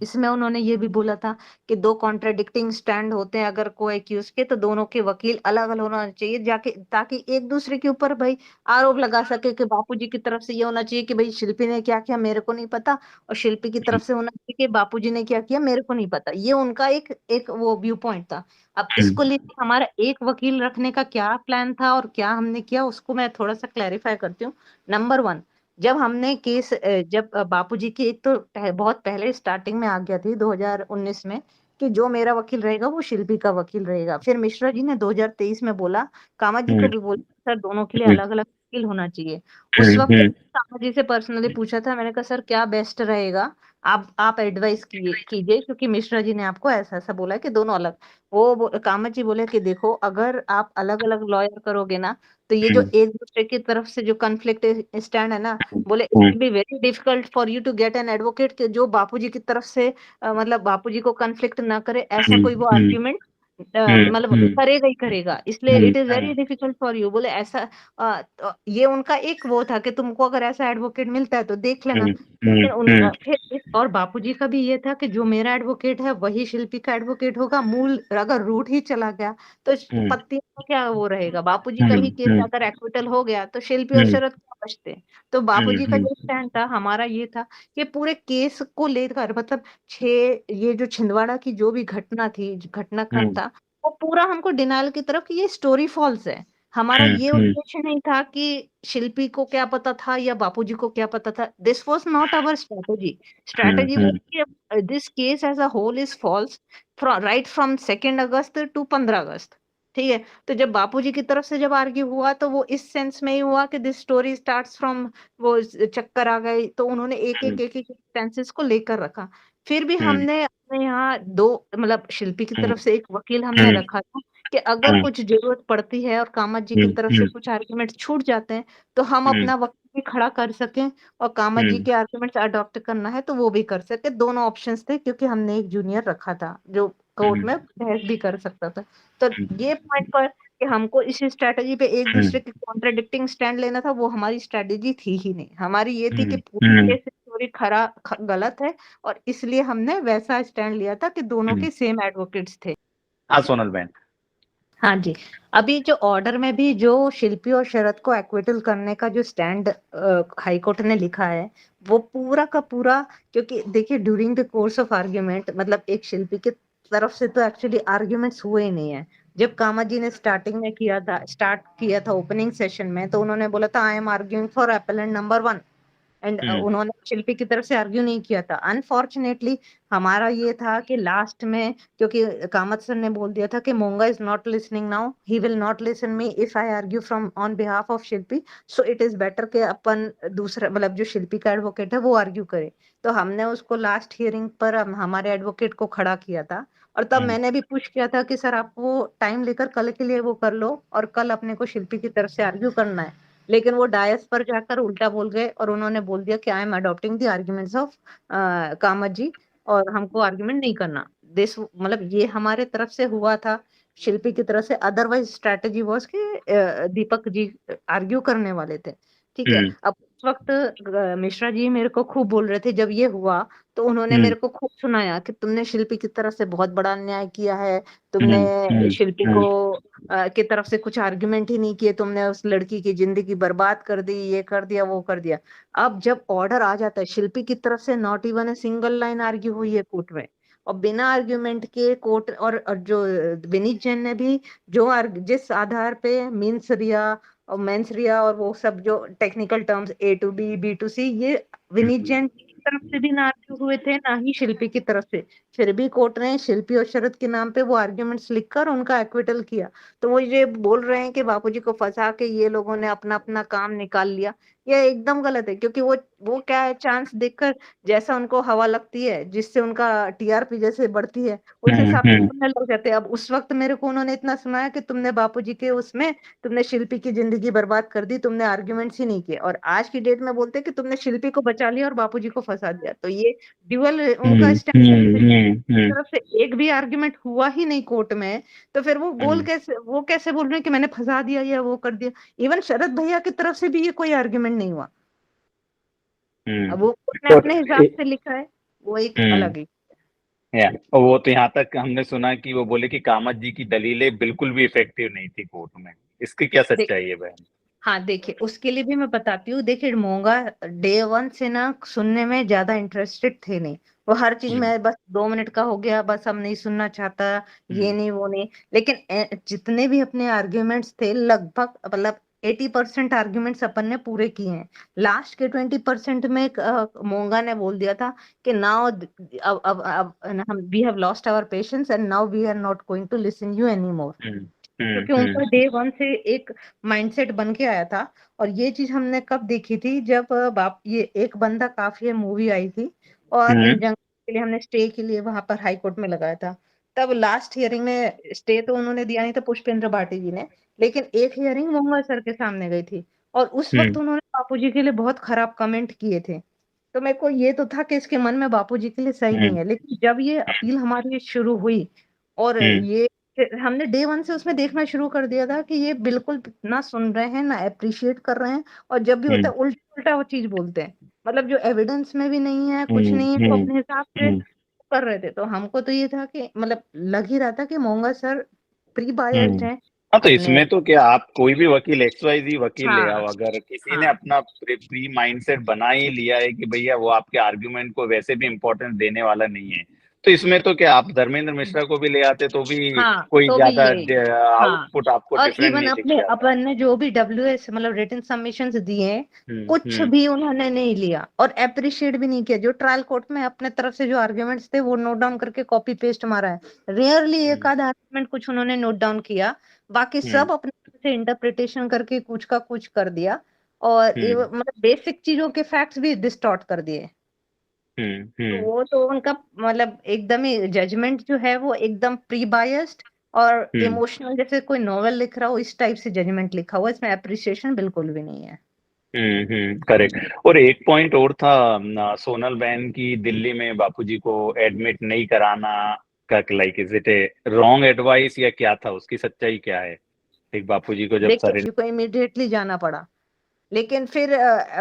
इसमें उन्होंने ये भी बोला था कि 2 कॉन्ट्राडिक्टिंग स्टैंड होते हैं अगर को एक्यूज के, तो दोनों के वकील अलग अलग होना चाहिए, जाके ताकि एक दूसरे के ऊपर भाई आरोप लगा सके कि बापूजी की तरफ से ये होना चाहिए कि भाई शिल्पी ने क्या किया मेरे को नहीं पता, और शिल्पी की तरफ से होना चाहिए कि बापूजी ने क्या किया मेरे को नहीं पता। ये उनका एक एक वो व्यू पॉइंट था। अब इसको हम्म, लेकर हमारा एक वकील रखने का क्या प्लान था और क्या हमने किया, उसको मैं थोड़ा सा क्लैरिफाई करती हूँ। नंबर 1, जब हमने केस जब बापूजी की एक तो बहुत पहले स्टार्टिंग में आ गया थी 2019 में कि जो मेरा वकील रहेगा वो शिल्पी का वकील रहेगा। फिर मिश्रा जी ने 2023 में बोला, कामा जी को हम्म, भी बोला सर दोनों के लिए हम्म, अलग अलग वकील होना चाहिए। उस हम्म, वक्त हम्म, कामा जी से पर्सनली पूछा था, मैंने कहा सर क्या बेस्ट रहेगा, आप एडवाइस कीजिए क्योंकि मिश्रा जी ने आपको ऐसा ऐसा बोला है कि दोनों अलग। कामा जी बोले कि देखो अगर आप अलग अलग लॉयर करोगे ना तो ये जो हम्म, एक दूसरे की तरफ से जो कन्फ्लिक्ट स्टैंड है ना, बोले it hmm, will be very difficult for you to get an advocate के जो बापूजी की तरफ से मतलब बापूजी को कन्फ्लिक्ट ना करे, ऐसा हम्म, कोई वो हम्म, आर्ग्यूमेंट हम्म, मतलब हम्म, करेगा ही करेगा, इसलिए hmm, it is very difficult for you. बोले ऐसा तो ये उनका एक वो था कि तुमको अगर ऐसा एडवोकेट मिलता है तो देख लेना। हम्म, लेकिन हम्म, फिर और बापूजी का भी ये था कि जो मेरा एडवोकेट है वही शिल्पी का एडवोकेट होगा। मूल अगर रूट ही चला गया तो हम्म, पत्ती का क्या वो रहेगा, बापूजी का हम्म, ही केस हम्म, अगर एक्विटल हो गया तो शिल्पी और हम्म, शरद क्या बचते। तो बापूजी का जो स्टैंड था हमारा ये था कि पूरे केस को लेकर मतलब ये जो छिंदवाड़ा की जो भी घटना थी, घटनाक्रम हम्म, था, वो पूरा हमको डिनायल की तरफ कि ये स्टोरी फॉल्स है। हमारा ये उद्देश्य नहीं था कि शिल्पी को क्या पता था या बापूजी को क्या पता था। This was not our strategy. Strategy was कि this case as a whole is false right from 2 August to 15 August. ठीक है? तो जब बापूजी की तरफ से जब आर्ग्यू हुआ तो वो इस सेंस में ही हुआ कि दिस स्टोरी स्टार्ट्स फ्रॉम वो चक्कर आ गई, तो उन्होंने एक-एक सेंसेस को लेकर रखा। फिर भी हमने अपने यहाँ 2 मतलब शिल्पी की तरफ से एक वकील हमने रखा था कि अगर कुछ ज़रूरत पड़ती है और कामत जी की तरफ से कुछ आर्गुमेंट छूट जाते हैं, तो हम अपना वकील भी खड़ा कर सकें और कामत जी के आर्गुमेंट्स अडॉप्ट करना है तो वो भी कर सकें। दोनों ऑप्शंस थे क्योंकि हमने एक जूनियर रखा था, जो कोर्ट में बहस भी कर सकता था। तो ये पॉइंट पर कि हमको इस स्ट्रैटेजी पे एक-दूसरे के कॉन्ट्राडिक्टिंग स्टैंड लेना था, वो हमारी स्ट्रैटेजी थी ही नहीं। हमारी ये थी कि पूरी केस स्टोरी गलत है और इसलिए हमने वैसा स्टैंड लिया था कि दोनों के सेम एडवोकेट्स थे। हाँ सोनल बहन। हाँ जी, अभी जो ऑर्डर में भी जो शिल्पी और शरद को एक्विटल करने का जो स्टैंड हाई कोर्ट ने लिखा है, वो पूरा का पूरा, क्योंकि देखिए during the course of argument मतलब एक शिल्पी की तरफ से तो एक्चुअली आर्ग्यूमेंट्स हुए ही नहीं है। जब कामा जी ने स्टार्ट किया था ओपनिंग सेशन में, तो उन्होंने बोला था I am arguing for appellant number 1 and उन्होंने शिल्पी की तरफ से आर्ग्यू नहीं किया था। अनफॉर्चुनेटली हमारा ये था कि लास्ट में, क्योंकि कामत सर ने बोल दिया था कि Monga is not listening now, he will not listen me if I argue from on behalf of Shilpi, so it is better कि अपन दूसरा मतलब जो शिल्पी का एडवोकेट है वो आर्ग्यू करे। तो हमने उसको लास्ट हियरिंग पर हमारे एडवोकेट को खड़ा किया था और तब मैंने भी पुश किया था कि सर आप वो टाइम लेकर कल के लिए वो कर लो और कल अपने को शिल्पी की तरफ से आर्ग्यू करना है। लेकिन वो डायस पर जाकर उल्टा बोल गए और उन्होंने बोल दिया कि I am adopting the arguments of Kamat ji और हमको आर्ग्यूमेंट नहीं करना। दिस मतलब ये हमारे तरफ से हुआ था, शिल्पी की तरफ से अदरवाइज स्ट्रैटेजी वाज कि दीपक जी आर्ग्यू करने वाले थे। ठीक है, अब उस वक्त मिश्रा जी मेरे को खूब बोल रहे थे जब ये हुआ, तो उन्होंने मेरे को खूब सुनाया कि तुमने शिल्पी की तरफ से बहुत बड़ा अन्याय किया है, तुमने शिल्पी को की तरफ से कुछ आर्गुमेंट ही नहीं किए, तुमने उस लड़की की जिंदगी बर्बाद कर दी, ये कर दिया वो कर दिया। अब जब ऑर्डर आ जाता है, शिल्पी की तरफ से not even a single line argue हुई है कोर्ट में, और बिना आर्ग्यूमेंट के कोर्ट और जो विनीत जैन ने भी जिस आधार पे मीन्स रिया और मेंस रिया और वो सब जो technical terms A to B B to C, ये विनीत जैन की तरफ से भी ना आर्ग्यू हुए थे ना ही शिल्पी की तरफ से। फिर भी कोर्ट ने शिल्पी और शरद के नाम पे वो आर्ग्यूमेंट्स लिखकर उनका एक्विटल किया। तो वो ये बोल रहे हैं कि बापूजी को फंसा के ये लोगों ने अपना अपना काम निकाल लिया, ये एकदम गलत है। क्योंकि वो क्या है, चांस देखकर जैसा उनको हवा लगती है, जिससे उनका टीआरपी जैसे बढ़ती है, उस हिसाब से बोलने लग जाते हैं। अब उस वक्त मेरे को उन्होंने इतना सुनाया कि तुमने बापूजी के उसमें तुमने शिल्पी की जिंदगी बर्बाद कर दी, तुमने आर्ग्यूमेंट्स ही नहीं किए, और आज की डेट में बोलते हैं कि तुमने शिल्पी को बचा लिया और बापूजी को फंसा दिया। तो ये ड्यूअल उनका स्टैंड तरफ से एक भी आर्गुमेंट हुआ ही नहीं कोर्ट में, तो फिर वो कैसे बोल रहे हैं कि मैंने फंसा दिया या वो कर दिया। इवन शरद भैया की तरफ से भी ये कोई आर्गुमेंट नहीं हुआ। अब वो कोर्ट ने तो अपने हिसाब से लिखा है, वो एक अलग ही। और वो तो यहाँ तक हमने सुना कि वो बोले कि कामत जी की दलीलें बिल्कुल भी इफेक्टिव नहीं थी कोर्ट में। इसकी क्या सच्चाई है बहन? हाँ देखिए, उसके लिए भी मैं बताती हूँ। देखिए मोंगा डे 1 से ना सुनने में ज्यादा इंटरेस्टेड थे नहीं, वो हर चीज में बस 2 मिनट का हो गया, बस हम नहीं सुनना चाहता, ये नहीं वो नहीं। लेकिन जितने भी अपने आर्ग्यूमेंट्स थे लगभग मतलब 80% आर्ग्यूमेंट्स अपन ने पूरे किए हैं। लास्ट के 20% में मोंगा ने बोल दिया था कि नाउ अब हम we have lost our patience and now we are not going to listen you any more. क्योंकि उनका डे 1 से एक माइंडसेट बन के आया था। और ये चीज हमने कब देखी थी, जब ये एक बंदा काफी है मूवी आई थी और इन जंग के लिए हमने स्टे के लिए वहां पर हाई कोर्ट में लगाया था। तब लास्ट हियरिंग में स्टे तो उन्होंने दिया नहीं था पुष्पेंद्र भाटी जी ने, लेकिन एक हियरिंग मोंगा सर के सामने गई थी और उस वक्त उन्होंने बापूजी के लिए बहुत खराब कमेंट किए थे। तो मेरे को ये तो था कि इसके मन में बापूजी के लिए सही नहीं है। लेकिन जब ये अपील हमारी शुरू हुई और ये हमने डे 1 से उसमें देखना शुरू कर दिया था कि ये बिल्कुल ना सुन रहे हैं ना अप्रिशिएट कर रहे हैं, और जब भी होता है उल्टा उल्टा वो चीज बोलते हैं। मतलब जो एविडेंस में भी नहीं है, कुछ नहीं है, तो अपने हिसाब से कर रहे थे। तो हमको तो ये था कि मतलब लग ही रहा था कि मोंगा सर प्री बायस्ड हैं हाँ तो अपने। इसमें तो क्या, आप कोई भी वकील XYZ वकील ले हाँ आओ, अगर किसी ने हाँ अपना प्री माइंडसेट बना ही लिया है कि भैया वो आपके आर्ग्यूमेंट को वैसे भी इम्पोर्टेंस देने वाला नहीं है, तो इसमें तो क्या आप धर्मेंद्र मिश्रा को भी ले आते तो भी हाँ कोई तो भी ज्यादा यही। हाँ, आउटपुट आपको और डिफरेंट इवन नहीं दिख अपने जाता। अपन ने जो भी WS मतलब रिटन सबमिशंस दिए हैं, कुछ हम्म। भी उन्होंने नहीं लिया और अप्रिशिएट भी नहीं किया। जो ट्रायल कोर्ट में अपने तरफ से जो आर्ग्यूमेंट्स थे वो नोट डाउन करके कॉपी पेस्ट मारा है। रेयरली एक हम्म। आधा आर्ग्यूमेंट कुछ उन्होंने नोट डाउन किया, बाकी हम्म। सब अपने तरफ से इंटरप्रिटेशन करके कुछ का कुछ कर दिया। और हम्म। मतलब बेसिक चीजों के फैक्ट्स भी डिस्टॉर्ट कर दिए। हम्म। तो हम्म। वो तो उनका मतलब एकदम ही जजमेंट जो है वो एकदम प्री बायस्ड और हम्म। इमोशनल, जैसे कोई नॉवेल लिख रहा हो इस टाइप से जजमेंट लिखा हुआ है। इसमें अप्रिसिएशन बिल्कुल भी नहीं है। करेक्ट। और एक पॉइंट और था, सोनल बहन की दिल्ली में बापूजी को एडमिट नहीं कराना का, like is it A wrong advice या क्या था, उसकी सच्चाई क्या है? एक बापूजी को जब देखिए, सर। को इमीडिएटली जाना पड़ा, लेकिन फिर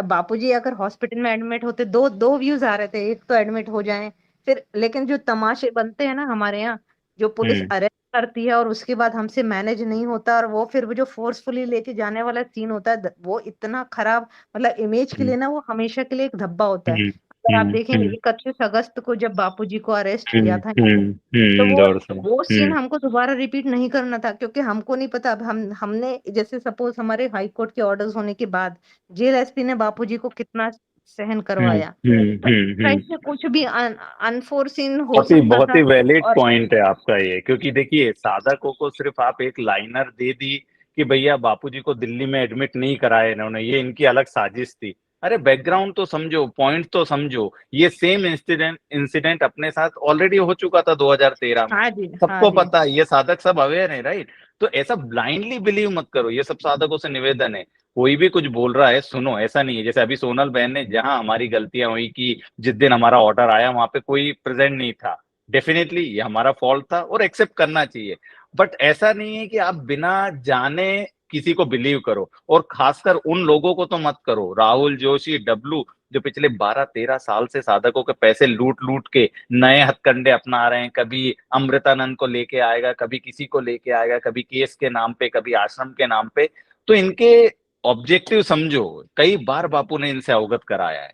बापूजी अगर हॉस्पिटल में एडमिट होते, दो दो व्यूज आ रहे थे। एक तो एडमिट हो जाएं, फिर लेकिन जो तमाशे बनते हैं ना हमारे यहाँ, जो पुलिस हम्म। अरेस्ट करती है और उसके बाद हमसे मैनेज नहीं होता, और वो फिर वो जो फोर्सफुली लेके जाने वाला सीन होता है, वो इतना खराब, मतलब इमेज के हम्म। लिए ना वो हमेशा के लिए एक धब्बा होता है। हम्म। अगर आप हम्म। देखेंगे हम्म। 31 अगस्त को जब बापूजी को अरेस्ट हम्म। किया था यहाँ पे, तो दौड़ से। वो सीन हमको दोबारा रिपीट नहीं करना था, क्योंकि हमको नहीं पता। अब हमने जैसे सपोज हमारे हाई कोर्ट के ऑर्डर्स होने के बाद जेल एसपी ने बापूजी को कितना सहन हम्म। करवाया, हम्म। तो हम्म। लाइफ में कुछ भी अनफोर्सिन हो बहुत ही सकता बहुत था। ही वैलिड और पॉइंट है आपका ये, क्योंकि देखिए साधकों को सिर्फ आप एक लाइनर दे दी कि भैया बापूजी को दिल्ली में एडमिट नहीं कराया इन्होंने, ये इनकी अलग साजिश थी। अरे बैकग्राउंड तो समझो, पॉइंट तो समझो। ये सेम इंसिडेंट इंसिडेंट अपने साथ ऑलरेडी हो चुका था 2013 में। हाँ जी, हाँ सबको जी। पता है, ये साधक सब अवेयर है, राइट? तो ऐसा ब्लाइंडली बिलीव मत करो, ये सब साधकों से निवेदन है। कोई भी कुछ बोल रहा है सुनो, ऐसा नहीं है जैसे अभी सोनल बहन ने, जहां हमारी गलतियां हुई कि जिस दिन हमारा ऑर्डर आया वहां पे कोई प्रेजेंट नहीं था। डेफिनेटली ये हमारा फॉल्ट था और एक्सेप्ट करना चाहिए। बट ऐसा नहीं है कि आप बिना जाने किसी को बिलीव करो, और खासकर उन लोगों को तो मत करो, राहुल जोशी, डब्लू, जो पिछले 12-13 साल से साधकों के पैसे लूट लूट के नए हथकंडे अपना रहे हैं। कभी अमृतानंद को लेके आएगा, कभी किसी को लेके आएगा, कभी केस के नाम पे, कभी आश्रम के नाम पे। तो इनके ऑब्जेक्टिव समझो, कई बार बापू ने इनसे अवगत कराया है।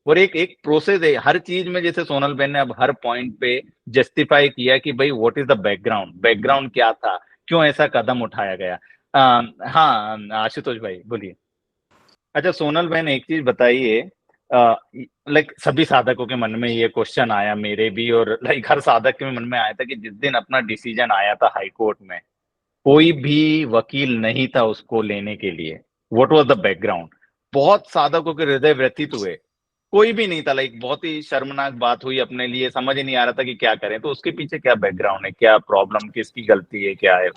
और एक एक प्रोसेस है हर चीज में, जैसे सोनल बेन ने अब हर पॉइंट पे जस्टिफाई किया कि भाई what is the background, background क्या था, क्यों ऐसा कदम उठाया गया। हाँ आशुतोष भाई बोलिए। अच्छा सोनल बहन एक चीज बताइए, लाइक सभी साधकों के मन में ये क्वेश्चन आया, मेरे भी, और लाइक हर साधक के मन में आया था कि जिस दिन अपना डिसीजन आया था हाई कोर्ट में, कोई भी वकील नहीं था उसको लेने के लिए। What was the background? बहुत साधकों के हृदय व्यथित हुए। कोई भी नहीं था, लाइक बहुत ही शर्मनाक बात हुई अपने लिए, समझ ही नहीं आ रहा था कि क्या करें। तो उसके पीछे क्या बैकग्राउंड है, क्या प्रॉब्लम, किसकी गलती है, क्या है?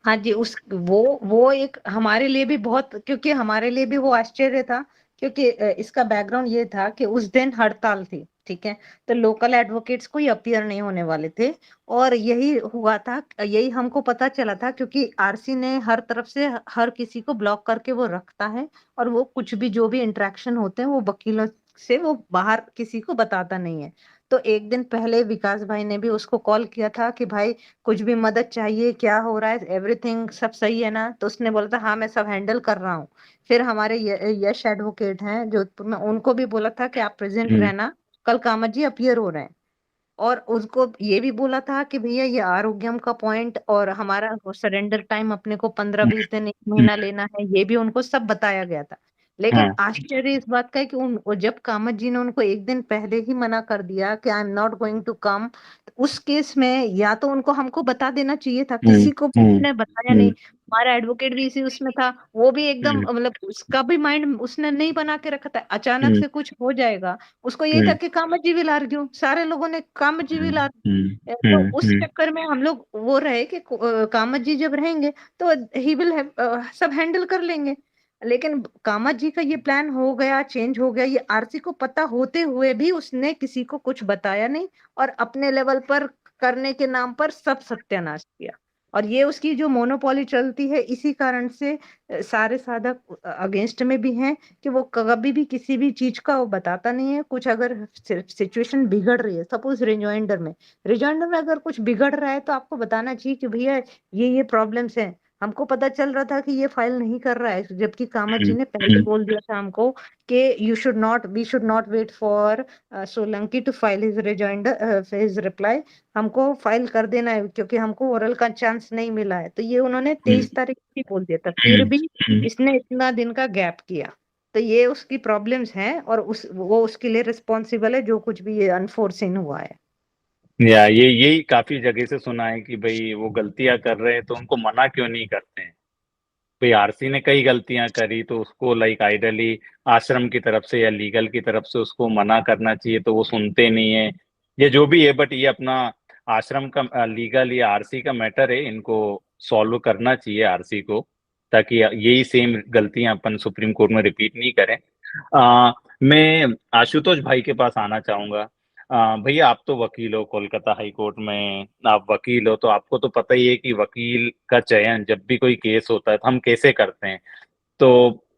हाँ जी, उस वो एक हमारे लिए भी बहुत, क्योंकि हमारे लिए भी वो आश्चर्य था, क्योंकि इसका बैकग्राउंड ये था कि उस दिन हड़ताल थी, ठीक है। तो लोकल एडवोकेट्स कोई अपीयर नहीं होने वाले थे, और यही हुआ था, यही हमको पता चला था, क्योंकि आरसी ने हर तरफ से हर किसी को ब्लॉक करके वो रखता है, और वो कुछ भी जो भी इंटरेक्शन होते हैं वो वकीलों से वो बाहर किसी को बताता नहीं है। तो एक दिन पहले विकास भाई ने भी उसको कॉल किया था कि भाई कुछ भी मदद चाहिए, क्या हो रहा है, एवरीथिंग सब सही है ना? तो उसने बोला था हाँ मैं सब हैंडल कर रहा हूँ। फिर हमारे यश एडवोकेट हैं जोधपुर में, उनको भी बोला था कि आप प्रेजेंट हम्म। रहना, कल कामत जी अपीयर हो रहे हैं। और उसको ये भी बोला था कि भैया ये आरोग्यम का पॉइंट और हमारा सरेंडर टाइम अपने को 15-20 दिन 1 महीना लेना है, ये भी उनको सब बताया गया था। लेकिन हाँ। आश्चर्य इस बात का है कि जब कामत जी ने उनको एक दिन पहले ही मना कर दिया कि I am not going to come, उस केस में या तो उनको हमको बता देना चाहिए था, हम्म। किसी को भी हम्म। उसने बताया नहीं। हम्म। हमारा एडवोकेट भी इसी उसमें था, वो भी एकदम हम्म। मतलब उसका भी माइंड उसने नहीं बना के रखा था अचानक हम्म। से कुछ हो जाएगा। उसको यही था हम्म। कि कामत जी विल आर्ग्यू, सारे लोगों ने कामत जी विल आर्ग्यू। हम्म। तो हम्म। उस चक्कर में हम लोग वो रहे कि कामत जी जब रहेंगे तो ही विल सब हैंडल कर लेंगे। लेकिन कामत जी का ये प्लान हो गया, चेंज हो गया, ये आरसी को पता होते हुए भी उसने किसी को कुछ बताया नहीं, और अपने लेवल पर करने के नाम पर सब सत्यानाश किया। और ये उसकी जो मोनोपोली चलती है, इसी कारण से सारे साधक अगेंस्ट में भी हैं कि वो कभी भी किसी भी चीज का वो बताता नहीं है। कुछ अगर सिचुएशन बिगड़ रही है, सपोज रिजॉइंडर में अगर कुछ बिगड़ रहा है, तो आपको बताना चाहिए कि भैया ये प्रॉब्लम्स हैं, हमको पता चल रहा था कि ये फाइल नहीं कर रहा है, जबकि कामत जी ने पहले बोल दिया था हमको कि we should not wait for Solanki to file his rejoinder his reply, हमको फाइल कर देना है क्योंकि हमको ओरल का चांस नहीं मिला है। तो ये उन्होंने 23 तारीख ही बोल दिया था, फिर भी इसने इतना दिन का गैप किया। तो ये उसकी प्रॉब्लम्स हैं और वो उसके लिए रिस्पॉन्सिबल है जो कुछ भी ये अनफोर्सिन हुआ है। या ये यही काफी जगह से सुना है कि भाई वो गलतियां कर रहे हैं तो उनको मना क्यों नहीं करते हैं। भाई आरसी ने कई गलतियां करी तो उसको लाइक आइडली आश्रम की तरफ से या लीगल की तरफ से उसको मना करना चाहिए, तो वो सुनते नहीं है। ये जो भी है, बट ये अपना आश्रम का लीगल या आरसी का मैटर है, इनको सॉल्व करना चाहिए आरसी को, ताकि यही सेम गलतियां अपन सुप्रीम कोर्ट में रिपीट नहीं करें। मैं आशुतोष भाई के पास आना चाहूंगा। भैया आप तो वकील हो, कोलकाता हाई कोर्ट में आप वकील हो, तो आपको तो पता ही है कि वकील का चयन जब भी कोई केस होता है तो हम कैसे करते हैं। तो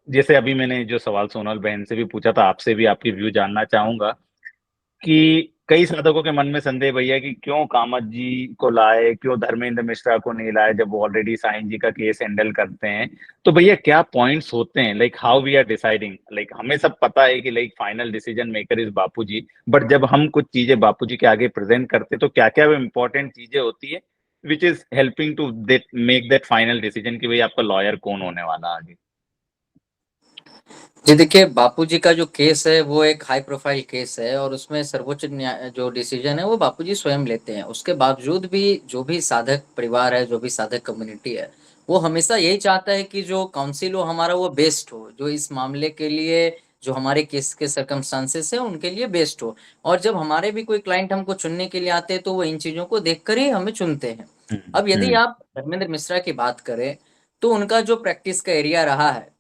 जैसे अभी मैंने जो सवाल सोनल बहन से भी पूछा था, आपसे भी आपकी व्यू जानना चाहूंगा कि कई साधकों के मन में संदेह भैया कि क्यों कामत जी को लाए, क्यों धर्मेंद्र मिश्रा को नहीं लाए जब वो ऑलरेडी साईं जी का केस हैंडल करते हैं। तो भैया क्या पॉइंट्स होते हैं, like how we are deciding, like हमें सब पता है कि like final decision maker is Bapu ji, but जब हम कुछ चीजें बापू जी के आगे प्रेजेंट करते हैं तो क्या क्या वो इंपॉर्टेंट चीजें होती है which is helping to make that final decision कि भाई आपका लॉयर कौन होने वाला आगे। जी देखिए, बापूजी का जो केस है वो एक हाई प्रोफाइल केस है और उसमें सर्वोच्च न्याय जो डिसीजन है वो बापूजी स्वयं लेते हैं। उसके बावजूद भी जो भी साधक परिवार है, जो भी साधक कम्युनिटी है, वो हमेशा यही चाहता है कि जो काउंसिल हो हमारा वो बेस्ट हो, जो इस मामले के लिए जो हमारे केस के सर्कमस्टांसेस है उनके लिए बेस्ट हो। और जब हमारे भी कोई क्लाइंट हमको चुनने के लिए आते हैं तो वो इन चीजों को देखकर ही हमें चुनते हैं। अब यदि हम्म आप धर्मेंद्र मिश्रा की बात करें तो उनका जो प्रैक्टिस का एरिया रहा है,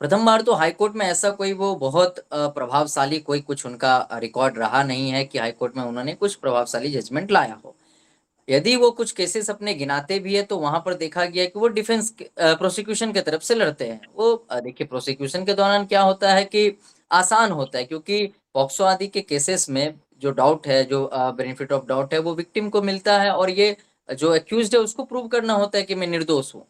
प्रथम बार तो हाईकोर्ट में ऐसा कोई वो बहुत प्रभावशाली कोई कुछ उनका रिकॉर्ड रहा नहीं है कि हाईकोर्ट में उन्होंने कुछ प्रभावशाली जजमेंट लाया हो। यदि वो कुछ केसेस अपने गिनाते भी है तो वहां पर देखा गया कि वो डिफेंस प्रोसिक्यूशन की तरफ से लड़ते हैं। वो देखिए, प्रोसिक्यूशन के दौरान क्या होता है कि आसान होता है, क्योंकि पॉक्सो आदि के केसेस में जो डाउट है, जो बेनिफिट ऑफ डाउट है वो विक्टिम को मिलता है और ये जो एक्यूज्ड है उसको प्रूव करना होता है कि मैं निर्दोष हूँ।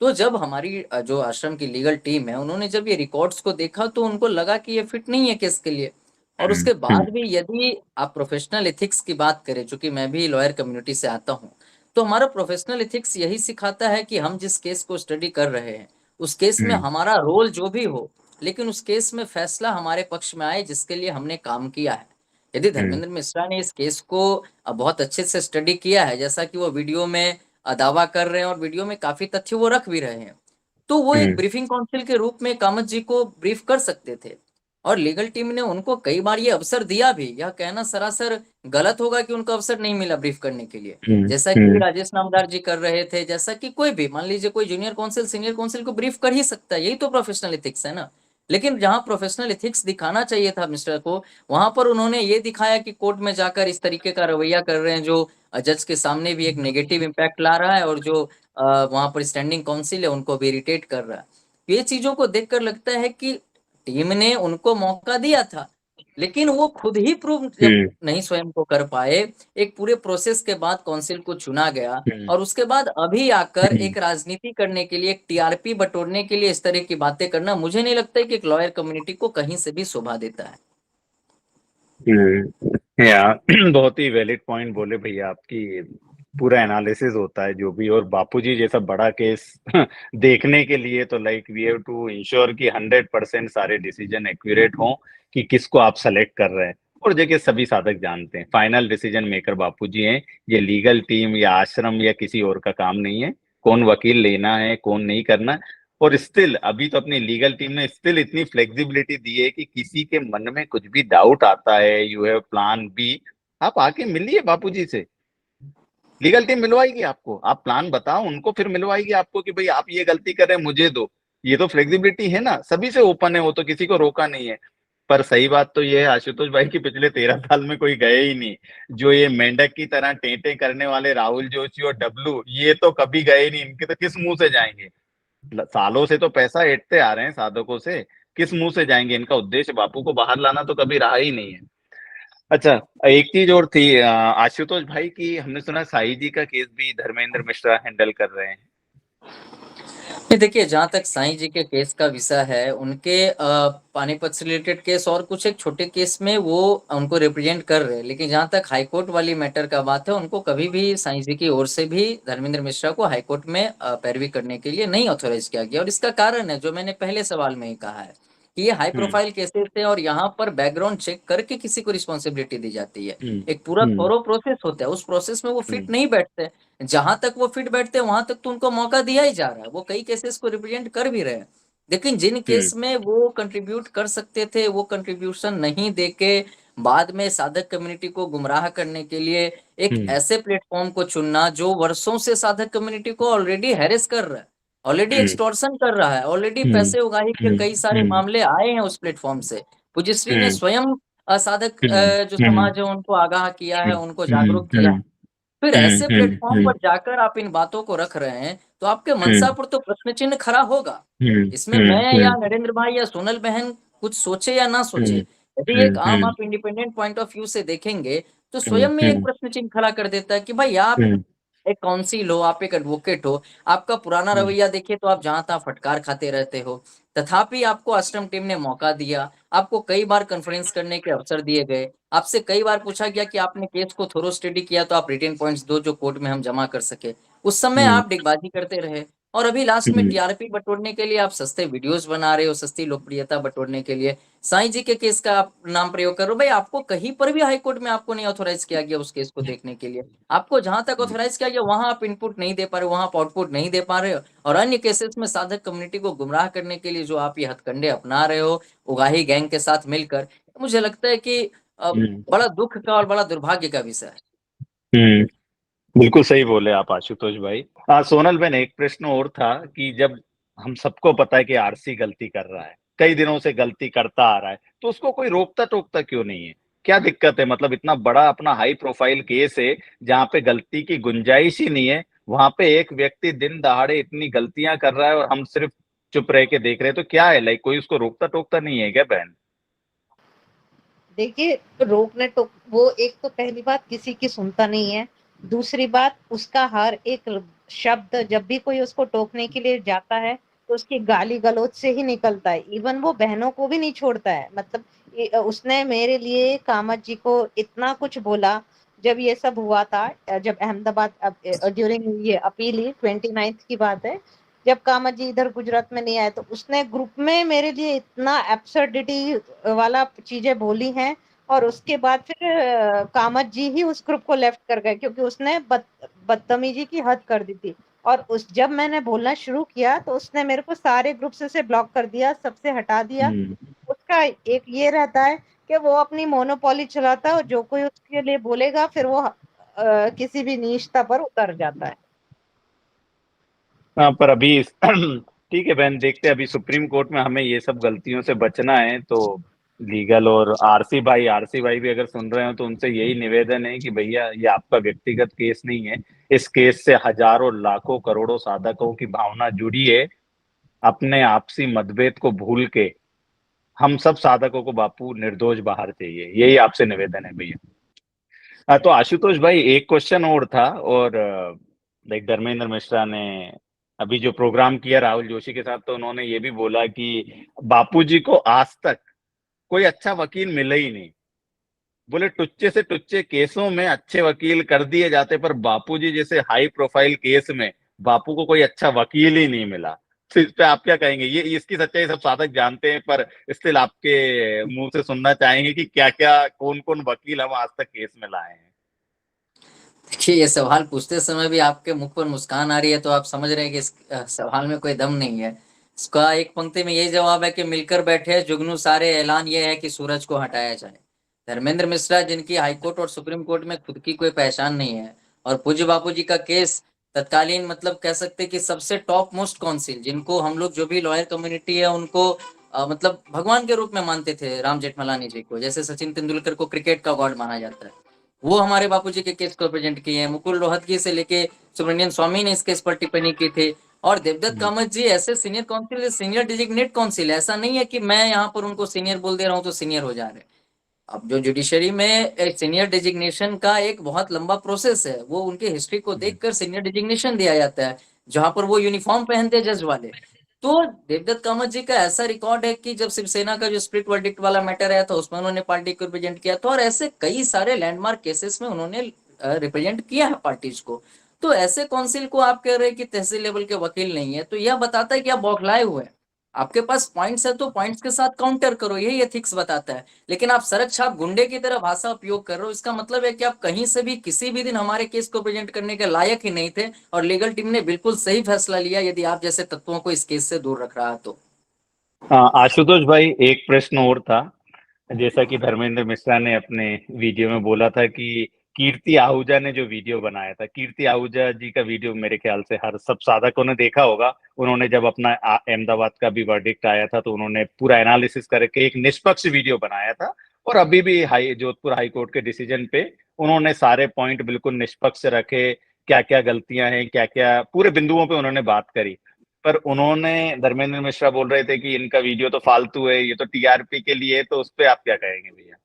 तो जब हमारी जो आश्रम की लीगल टीम है उन्होंने जब ये रिकॉर्ड्स को देखा तो उनको लगा कि ये फिट नहीं है केस के लिए। और उसके बाद भी यदि आप प्रोफेशनल एथिक्स की बात करें, चूंकि मैं भी लॉयर कम्युनिटी से आता हूँ, तो हमारा प्रोफेशनल एथिक्स यही सिखाता है कि हम जिस केस को स्टडी कर रहे हैं उस केस में हमारा रोल जो भी हो, लेकिन उस केस में फैसला हमारे पक्ष में आए जिसके लिए हमने काम किया है। यदि धर्मेंद्र मिश्रा ने इस केस को बहुत अच्छे से स्टडी किया है, जैसा कि वो वीडियो में दावा कर रहे हैं और वीडियो में काफी तथ्य वो रख भी रहे हैं, तो वो एक ब्रीफिंग काउंसिल के रूप में कामत जी को ब्रीफ कर सकते थे। और लीगल टीम ने उनको कई बार ये अवसर दिया भी। यह कहना सरासर गलत होगा कि उनको अवसर नहीं मिला ब्रीफ करने के लिए, जैसा कि राजेश नामदार जी कर रहे थे, जैसा कि कोई भी मान लीजिए कोई जूनियर काउंसिल सीनियर काउंसिल को ब्रीफ कर ही सकता है। यही तो प्रोफेशनल एथिक्स है ना। लेकिन जहां प्रोफेशनल एथिक्स दिखाना चाहिए था मिस्टर को, वहां पर उन्होंने ये दिखाया कि कोर्ट में जाकर इस तरीके का रवैया कर रहे हैं जो जज के सामने भी एक नेगेटिव इम्पैक्ट ला रहा है और जो वहां पर स्टैंडिंग काउंसिल है उनको भी इरिटेट कर रहा है। ये चीजों को देखकर लगता है कि टीम ने उनको मौका दिया था, लेकिन वो खुद ही प्रूव जब नहीं स्वयं को कर पाए। एक पूरे प्रोसेस के बाद काउंसिल को चुना गया और उसके बाद अभी आकर एक राजनीति करने के लिए, एक टीआरपी बटोरने के लिए इस तरह की बातें करना, मुझे नहीं लगता है कि एक लॉयर कम्युनिटी को कहीं से भी शोभा देता है। या बहुत ही वैलिड पॉइंट बोले भैया, आपकी पूरा एनालिसिस होता है जो भी। और बापूजी जैसा बड़ा केस देखने के लिए तो like we have to ensure कि 100% सारे डिसीजन एक्यूरेट हों कि किसको आप सेलेक्ट कर रहे हैं। और देखिए सभी साधक जानते हैं फाइनल डिसीजन मेकर बापूजी हैं, ये लीगल टीम या आश्रम या किसी और का काम नहीं है कौन वकील लेना है कौन नहीं करना। और स्टिल अभी तो अपनी लीगल टीम ने स्टिल इतनी फ्लेक्सिबिलिटी दी है कि किसी के मन में कुछ भी डाउट आता है, यू हैव प्लान बी, आप आके मिलिए बापूजी से, लीगल टीम मिलवाएगी आपको, आप प्लान बताओ उनको फिर मिलवाएगी आपको कि भाई आप ये गलती कर रहे हैं मुझे दो। ये तो फ्लेक्सिबिलिटी है ना, सभी से ओपन है, वो तो किसी को रोका नहीं है। पर सही बात तो ये है आशुतोष भाई की पिछले 13 साल में कोई गए ही नहीं। जो ये मेंढक की तरह टेंटे करने वाले राहुल जोशी और डब्लू, ये तो कभी गए नहीं, इनके तो किस मुंह से जाएंगे। सालों से तो पैसा ऐंठते आ रहे हैं साधकों से, किस मुंह से जाएंगे। इनका उद्देश्य बापू को बाहर लाना तो कभी रहा ही नहीं है। अच्छा, एक चीज और थी आशुतोष भाई की, हमने सुना साई जी का केस भी धर्मेंद्र मिश्रा हैंडल कर रहे हैं। देखिए, जहाँ तक साईं जी के केस का विषय है, उनके पानीपत से रिलेटेड केस और कुछ एक छोटे केस में वो उनको रिप्रेजेंट कर रहे हैं, लेकिन जहाँ तक हाईकोर्ट वाली मैटर का बात है, उनको कभी भी साईं जी की ओर से भी धर्मेंद्र मिश्रा को हाईकोर्ट में पैरवी करने के लिए नहीं ऑथोराइज किया गया। और इसका कारण है, जो मैंने पहले सवाल में ही कहा है, कि ये हाई प्रोफाइल केसेस है और यहाँ पर बैकग्राउंड चेक करके किसी को रिस्पॉन्सिबिलिटी दी जाती है। एक पूरा थोरो प्रोसेस होता है, उस प्रोसेस में वो फिट नहीं बैठते। जहां तक वो फिट बैठते हैं वहां तक तो उनको मौका दिया ही जा रहा है, वो कई केसेस को रिप्रेजेंट कर भी रहे हैं। लेकिन जिन केस में वो कंट्रीब्यूट कर सकते थे, वो कंट्रीब्यूशन नहीं देके बाद में साधक कम्युनिटी को गुमराह करने के लिए एक ऐसे प्लेटफॉर्म को चुनना जो वर्षों से साधक कम्युनिटी को ऑलरेडी हैरेस कर रहा है, ऑलरेडी एक्सटॉर्शन कर रहा है, ऑलरेडी पैसे उगाही के कई सारे मामले आए हैं उस प्लेटफॉर्म से। पूज्यश्री ने स्वयं साधक जो समाज है उनको आगाह किया है, उनको जागरूक किया है। फिर ऐसे प्लेटफॉर्म पर जाकर आप इन बातों को रख रहे हैं, तो आपके मंशा पर तो प्रश्न चिन्ह खड़ा होगा। इसमें मैं या नरेंद्र भाई या सोनल बहन कुछ सोचे या ना सोचे, यदि एक आम आप इंडिपेंडेंट पॉइंट ऑफ व्यू से देखेंगे, तो स्वयं में एक प्रश्न चिन्ह खड़ा कर देता है कि भाई आप एक काउंसिल हो, आप एक एडवोकेट हो, आपका पुराना रवैया देखिए तो आप जहां तहां फटकार खाते रहते हो। तथापि आपको आश्रम टीम ने मौका दिया, आपको कई बार कॉन्फ्रेंस करने के अवसर दिए गए, आपसे कई बार पूछा गया कि आपने केस को थोरो स्टडी किया तो आप रिटेन पॉइंट्स दो जो कोर्ट में हम जमा कर सके। उस समय आप डिगबाजी करते रहे, और अभी लास्ट में टीआरपी बटोरने के लिए आप सस्ते वीडियोस बना रहे हो, सस्ती लोकप्रियता बटोरने के लिए साईं जी के केस का आप नाम प्रयोग कर रहे हो। भाई, आपको कहीं पर भी हाईकोर्ट में आपको नहीं ऑथोराइज किया गया उस केस को देखने के लिए। आपको जहां तक ऑथोराइज किया गया वहां आप इनपुट नहीं दे पा रहे हो, वहां आप आउटपुट नहीं दे पा रहे हो। और अन्य केसेस में साधक कम्युनिटी को गुमराह करने के लिए जो आप ये हथकंडे अपना रहे हो उगाही गैंग के साथ मिलकर, मुझे लगता है कि बड़ा दुख का और बड़ा दुर्भाग्य का विषय है। बिल्कुल सही बोले आप आशुतोष भाई। सोनल बहन, एक प्रश्न और था कि जब हम सबको पता है कि आरसी गलती कर रहा है, कई दिनों से गलती करता आ रहा है, तो उसको कोई रोकता टोकता क्यों नहीं है? क्या दिक्कत है? मतलब इतना बड़ा अपना हाई प्रोफाइल केस है जहाँ पे गलती की गुंजाइश ही नहीं है, वहां पे एक व्यक्ति दिन दहाड़े इतनी गलतियां कर रहा है और हम सिर्फ चुप रह के देख रहे हैं, तो क्या है? लाइक कोई उसको रोकता टोकता नहीं है क्या बहन? देखिए, रोकने तो वो एक तो पहली बात किसी की सुनता नहीं है, दूसरी बात उसका हर एक शब्द जब भी कोई उसको टोकने के लिए जाता है तो उसकी गाली गलौज से ही निकलता है। इवन वो बहनों को भी नहीं छोड़ता है। मतलब उसने मेरे लिए कामत जी को इतना कुछ बोला जब ये सब हुआ था, जब अहमदाबाद ड्यूरिंग ये अपील ही 29 की बात है, जब कामत जी इधर गुजरात में नहीं आए, तो उसने ग्रुप में मेरे लिए इतना एब्सर्डिटी वाला चीजें बोली हैं। और उसके बाद फिर कामत जी ही उस ग्रुप को लेफ्ट कर गए क्योंकि उसने बदतमीजी की हद कर दी थी। और जब मैंने बोलना शुरू किया तो उसने मेरे को सारे ग्रुप से ब्लॉक कर दिया, सबसे हटा दिया। उसका एक ये रहता है कि वो अपनी मोनोपोली चलाता है और जो कोई उसके लिए बोलेगा फिर वो किसी भी नीचता पर उतर जाता है। हाँ, पर अभी ठीक है बहन, देखते हैं। अभी सुप्रीम कोर्ट में हमें ये सब गलतियों से बचना है, तो लीगल और आरसी भाई भी अगर सुन रहे हो तो उनसे यही निवेदन है कि भैया ये आपका व्यक्तिगत केस नहीं है। इस केस से हजारों लाखों करोड़ों साधकों की भावना जुड़ी है। अपने आपसी मतभेद को भूल के हम सब साधकों को बापू निर्दोष बाहर चाहिए, यही आपसे निवेदन है भैया। तो आशुतोष भाई, एक क्वेश्चन और था। और लाइक धर्मेंद्र मिश्रा ने अभी जो प्रोग्राम किया राहुल जोशी के साथ, तो उन्होंने ये भी बोला कि बापूजी को आज तक कोई अच्छा वकील मिला ही नहीं। बोले टुच्चे से टुच्चे केसों में अच्छे वकील कर दिए जाते, पर बापूजी जैसे हाई प्रोफाइल केस में बापू को कोई अच्छा वकील ही नहीं मिला। तो इस पे आप क्या कहेंगे? ये इसकी सच्चाई सब साधक जानते हैं, पर स्टिल आपके मुंह से सुनना चाहेंगे कि क्या क्या कौन कौन वकील हम आज तक केस में लाए हैं। देखिए, ये सवाल पूछते समय भी आपके मुख पर मुस्कान आ रही है, तो आप समझ रहे हैं कि इस सवाल में कोई दम नहीं है। इसका एक पंक्ति में यही जवाब है कि मिलकर बैठे जुगनू सारे, ऐलान ये है कि सूरज को हटाया जाए। धर्मेंद्र मिश्रा, जिनकी हाईकोर्ट और सुप्रीम कोर्ट में खुद की कोई पहचान नहीं है, और पूज्य बापूजी का केस तत्कालीन मतलब कह सकते कि सबसे टॉप मोस्ट काउंसिल, जिनको हम लोग जो भी लॉयर कम्युनिटी है उनको मतलब भगवान के रूप में मानते थे, राम जेठमलानी जी को, जैसे सचिन तेंदुलकर को क्रिकेट का गॉड माना जाता है, वो हमारे बापूजी के केस को प्रेजेंट किए हैं। मुकुल रोहतगी से लेके सुब्रमण्यम स्वामी ने इस केस पर टिप्पणी की थी। और देवदत्त कामत जी ऐसे senior council, senior designate council, ऐसा नहीं है कि मैं यहाँ पर उनको सीनियर बोल दे रहा हूँ तो सीनियर हो जा रहे हैं। अब जो जुडिशरी में एक सीनियर डिजिग्नेशन का एक बहुत लंबा प्रोसेस है, वो उनके हिस्ट्री को देखकर सीनियर डिजिग्नेशन दिया जाता है। जहां पर वो यूनिफॉर्म पहनते हैं जज वाले। तो देवदत्त कामत जी का ऐसा रिकॉर्ड है कि जब शिवसेना का जो स्प्लिट वर्डिक्ट वाला मैटर आया था उसमें उन्होंने पार्टी को रिप्रेजेंट किया था, और ऐसे कई सारे लैंडमार्क केसेस में उन्होंने रिप्रेजेंट किया है पार्टीज को। तो ऐसे काउंसिल को आप कह रहे हैं कि तहसील लेवल के वकील नहीं है, तो यह बताता है कि आप बौखलाए हुए हैं। आपके पास पॉइंट्स है तो पॉइंट्स के साथ काउंटर करो, यही एथिक्स बताता है। लेकिन आप सड़क छाप गुंडे की तरह भाषा उपयोग कर रहे हो, इसका मतलब है कि आप कहीं से भी किसी भी दिन हमारे केस को प्रेजेंट करने के लायक ही नहीं थे, और लीगल टीम ने बिल्कुल सही फैसला लिया यदि आप जैसे तत्वों को इस केस से दूर रख रहा तो। आशुतोष भाई, एक प्रश्न और था। जैसा कि धर्मेंद्र मिश्रा ने अपने वीडियो में बोला था कि कीर्ति आहूजा ने जो वीडियो बनाया था, कीर्ति आहूजा जी का वीडियो मेरे ख्याल से हर सब साधकों ने देखा होगा। उन्होंने जब अपना अहमदाबाद का भी वर्डिक्ट आया था तो उन्होंने पूरा एनालिसिस करके एक निष्पक्ष वीडियो बनाया था। और अभी भी जोधपुर हाई कोर्ट के डिसीजन पे उन्होंने सारे पॉइंट बिल्कुल निष्पक्ष रखे, क्या क्या गलतियां हैं, क्या क्या पूरे बिंदुओं पे उन्होंने बात करी। पर उन्होंने, धर्मेंद्र मिश्रा बोल रहे थे कि इनका वीडियो तो फालतू है, ये तो टीआरपी के लिए है, तो उस पे आप क्या कहेंगे भैया?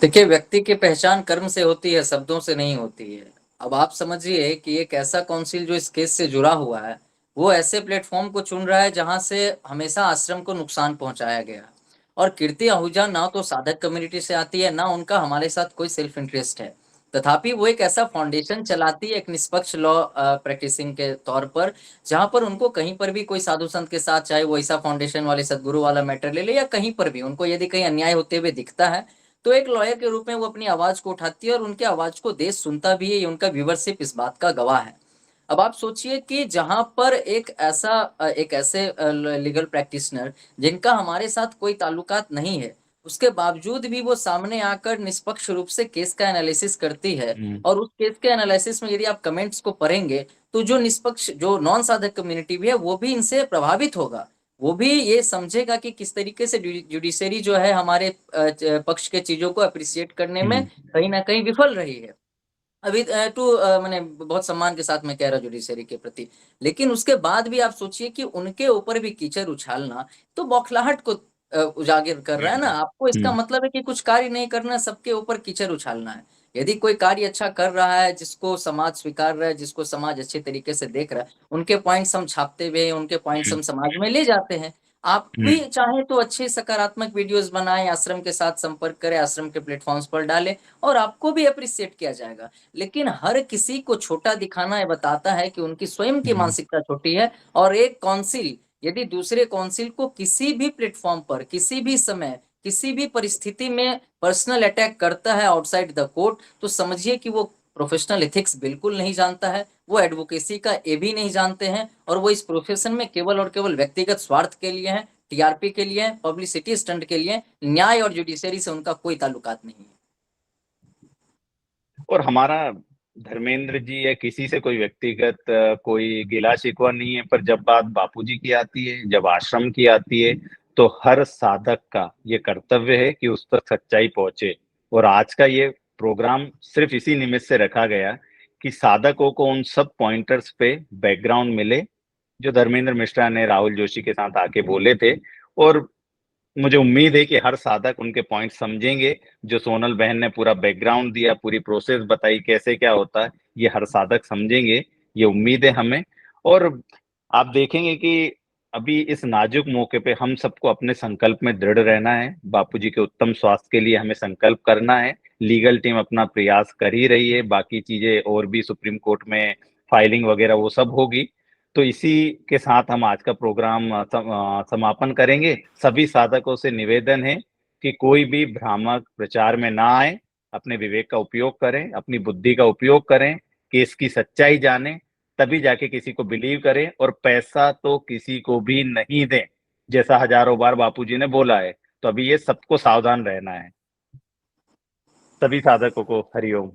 देखिए, व्यक्ति की पहचान कर्म से होती है, शब्दों से नहीं होती है। अब आप समझिए कि एक ऐसा काउंसिल जो इस केस से जुड़ा हुआ है, वो ऐसे प्लेटफॉर्म को चुन रहा है जहां से हमेशा आश्रम को नुकसान पहुंचाया गया। और कीर्ति आहूजा ना तो साधक कम्युनिटी से आती है, ना उनका हमारे साथ कोई सेल्फ इंटरेस्ट है। तथापि वो एक ऐसा फाउंडेशन चलाती है, एक निष्पक्ष लॉ प्रैक्टिसिंग के तौर पर, जहां पर उनको कहीं पर भी कोई साधु संत के साथ, चाहे वो ऐसा फाउंडेशन वाले सदगुरु वाला मैटर ले ले या कहीं पर भी उनको यदि कहीं अन्याय होते हुए दिखता है, तो एक लॉयर के रूप में वो अपनी आवाज को उठाती है, और उनके आवाज को देश सुनता भी है। ये उनका व्यूवरशिप इस बात का गवाह है। अब आप सोचिए कि जहां पर एक ऐसे लीगल प्रैक्टिशनर जिनका हमारे साथ कोई ताल्लुकात नहीं है, उसके बावजूद भी वो सामने आकर निष्पक्ष रूप से केस का एनालिसिस करती है। और उस केस के एनालिसिस में यदि आप कमेंट्स को पढ़ेंगे, तो जो निष्पक्ष, जो नॉन साधक कम्युनिटी भी है, वो भी इनसे प्रभावित होगा। वो भी ये समझेगा कि किस तरीके से जुडिशरी जो है हमारे पक्ष के चीजों को अप्रिशिएट करने में कहीं ना कहीं विफल रही है। अभी मैंने बहुत सम्मान के साथ मैं कह रहा जुडिशरी के प्रति, लेकिन उसके बाद भी आप सोचिए कि उनके ऊपर भी कीचड़ उछालना तो बौखलाहट को उजागर कर रहा है ना। आपको इसका मतलब है कि कुछ कार्य नहीं करना, सबके ऊपर कीचड़ उछालना है। यदि कोई कार्य अच्छा कर रहा है, जिसको समाज स्वीकार रहा है, जिसको समाज अच्छे तरीके से देख रहा है, उनके पॉइंट्स हम छापते हुए, उनके पॉइंट्स हम समाज में ले जाते हैं। आप भी चाहे तो अच्छे सकारात्मक वीडियोस बनाएं, आश्रम के साथ संपर्क करें, आश्रम के प्लेटफॉर्म्स पर डालें, और आपको भी अप्रिशिएट किया जाएगा। लेकिन हर किसी को छोटा दिखाना ये बताता है कि उनकी स्वयं की मानसिकता छोटी है। और एक काउंसिल यदि दूसरे काउंसिल को किसी भी प्लेटफॉर्म पर, किसी भी समय, किसी भी परिस्थिति में पर्सनल अटैक करता है आउटसाइड द कोर्ट, तो समझिए कि वो प्रोफेशनल एथिक्स बिल्कुल नहीं जानता है, वो एडवोकेसी का ए भी नहीं जानते हैं, और वो इस प्रोफेशन में केवल और केवल व्यक्तिगत स्वार्थ के लिए है, टीआरपी के लिए, पब्लिसिटी स्टंट के लिए। न्याय और जुडिशरी से उनका कोई ताल्लुकात नहीं है। और हमारा धर्मेंद्र जी या किसी से कोई व्यक्तिगत कोई गिला शिकवा नहीं है, पर जब बात बापूजी की आती है, जब आश्रम की आती है, तो हर साधक का ये कर्तव्य है कि उस तक सच्चाई पहुंचे। और आज का ये प्रोग्राम सिर्फ इसी निमित्त से रखा गया कि साधकों को उन सब पॉइंटर्स पे बैकग्राउंड मिले जो धर्मेंद्र मिश्रा ने राहुल जोशी के साथ आके बोले थे। और मुझे उम्मीद है कि हर साधक उनके पॉइंट समझेंगे। जो सोनल बहन ने पूरा बैकग्राउंड दिया, पूरी प्रोसेस बताई कैसे क्या होता है, ये हर साधक समझेंगे, ये उम्मीद है हमें। और आप देखेंगे कि अभी इस नाजुक मौके पे हम सबको अपने संकल्प में दृढ़ रहना है। बापूजी के उत्तम स्वास्थ्य के लिए हमें संकल्प करना है। लीगल टीम अपना प्रयास कर ही रही है, बाकी चीजें और भी सुप्रीम कोर्ट में फाइलिंग वगैरह वो सब होगी। तो इसी के साथ हम आज का प्रोग्राम समापन करेंगे। सभी साधकों से निवेदन है कि कोई भी भ्रामक प्रचार में ना आए, अपने विवेक का उपयोग करें, अपनी बुद्धि का उपयोग करें, केस की सच्चाई जानें, तभी जाके किसी को बिलीव करें। और पैसा तो किसी को भी नहीं दें, जैसा हजारों बार बापूजी ने बोला है। तो अभी ये सबको सावधान रहना है। सभी साधकों को हरिओम।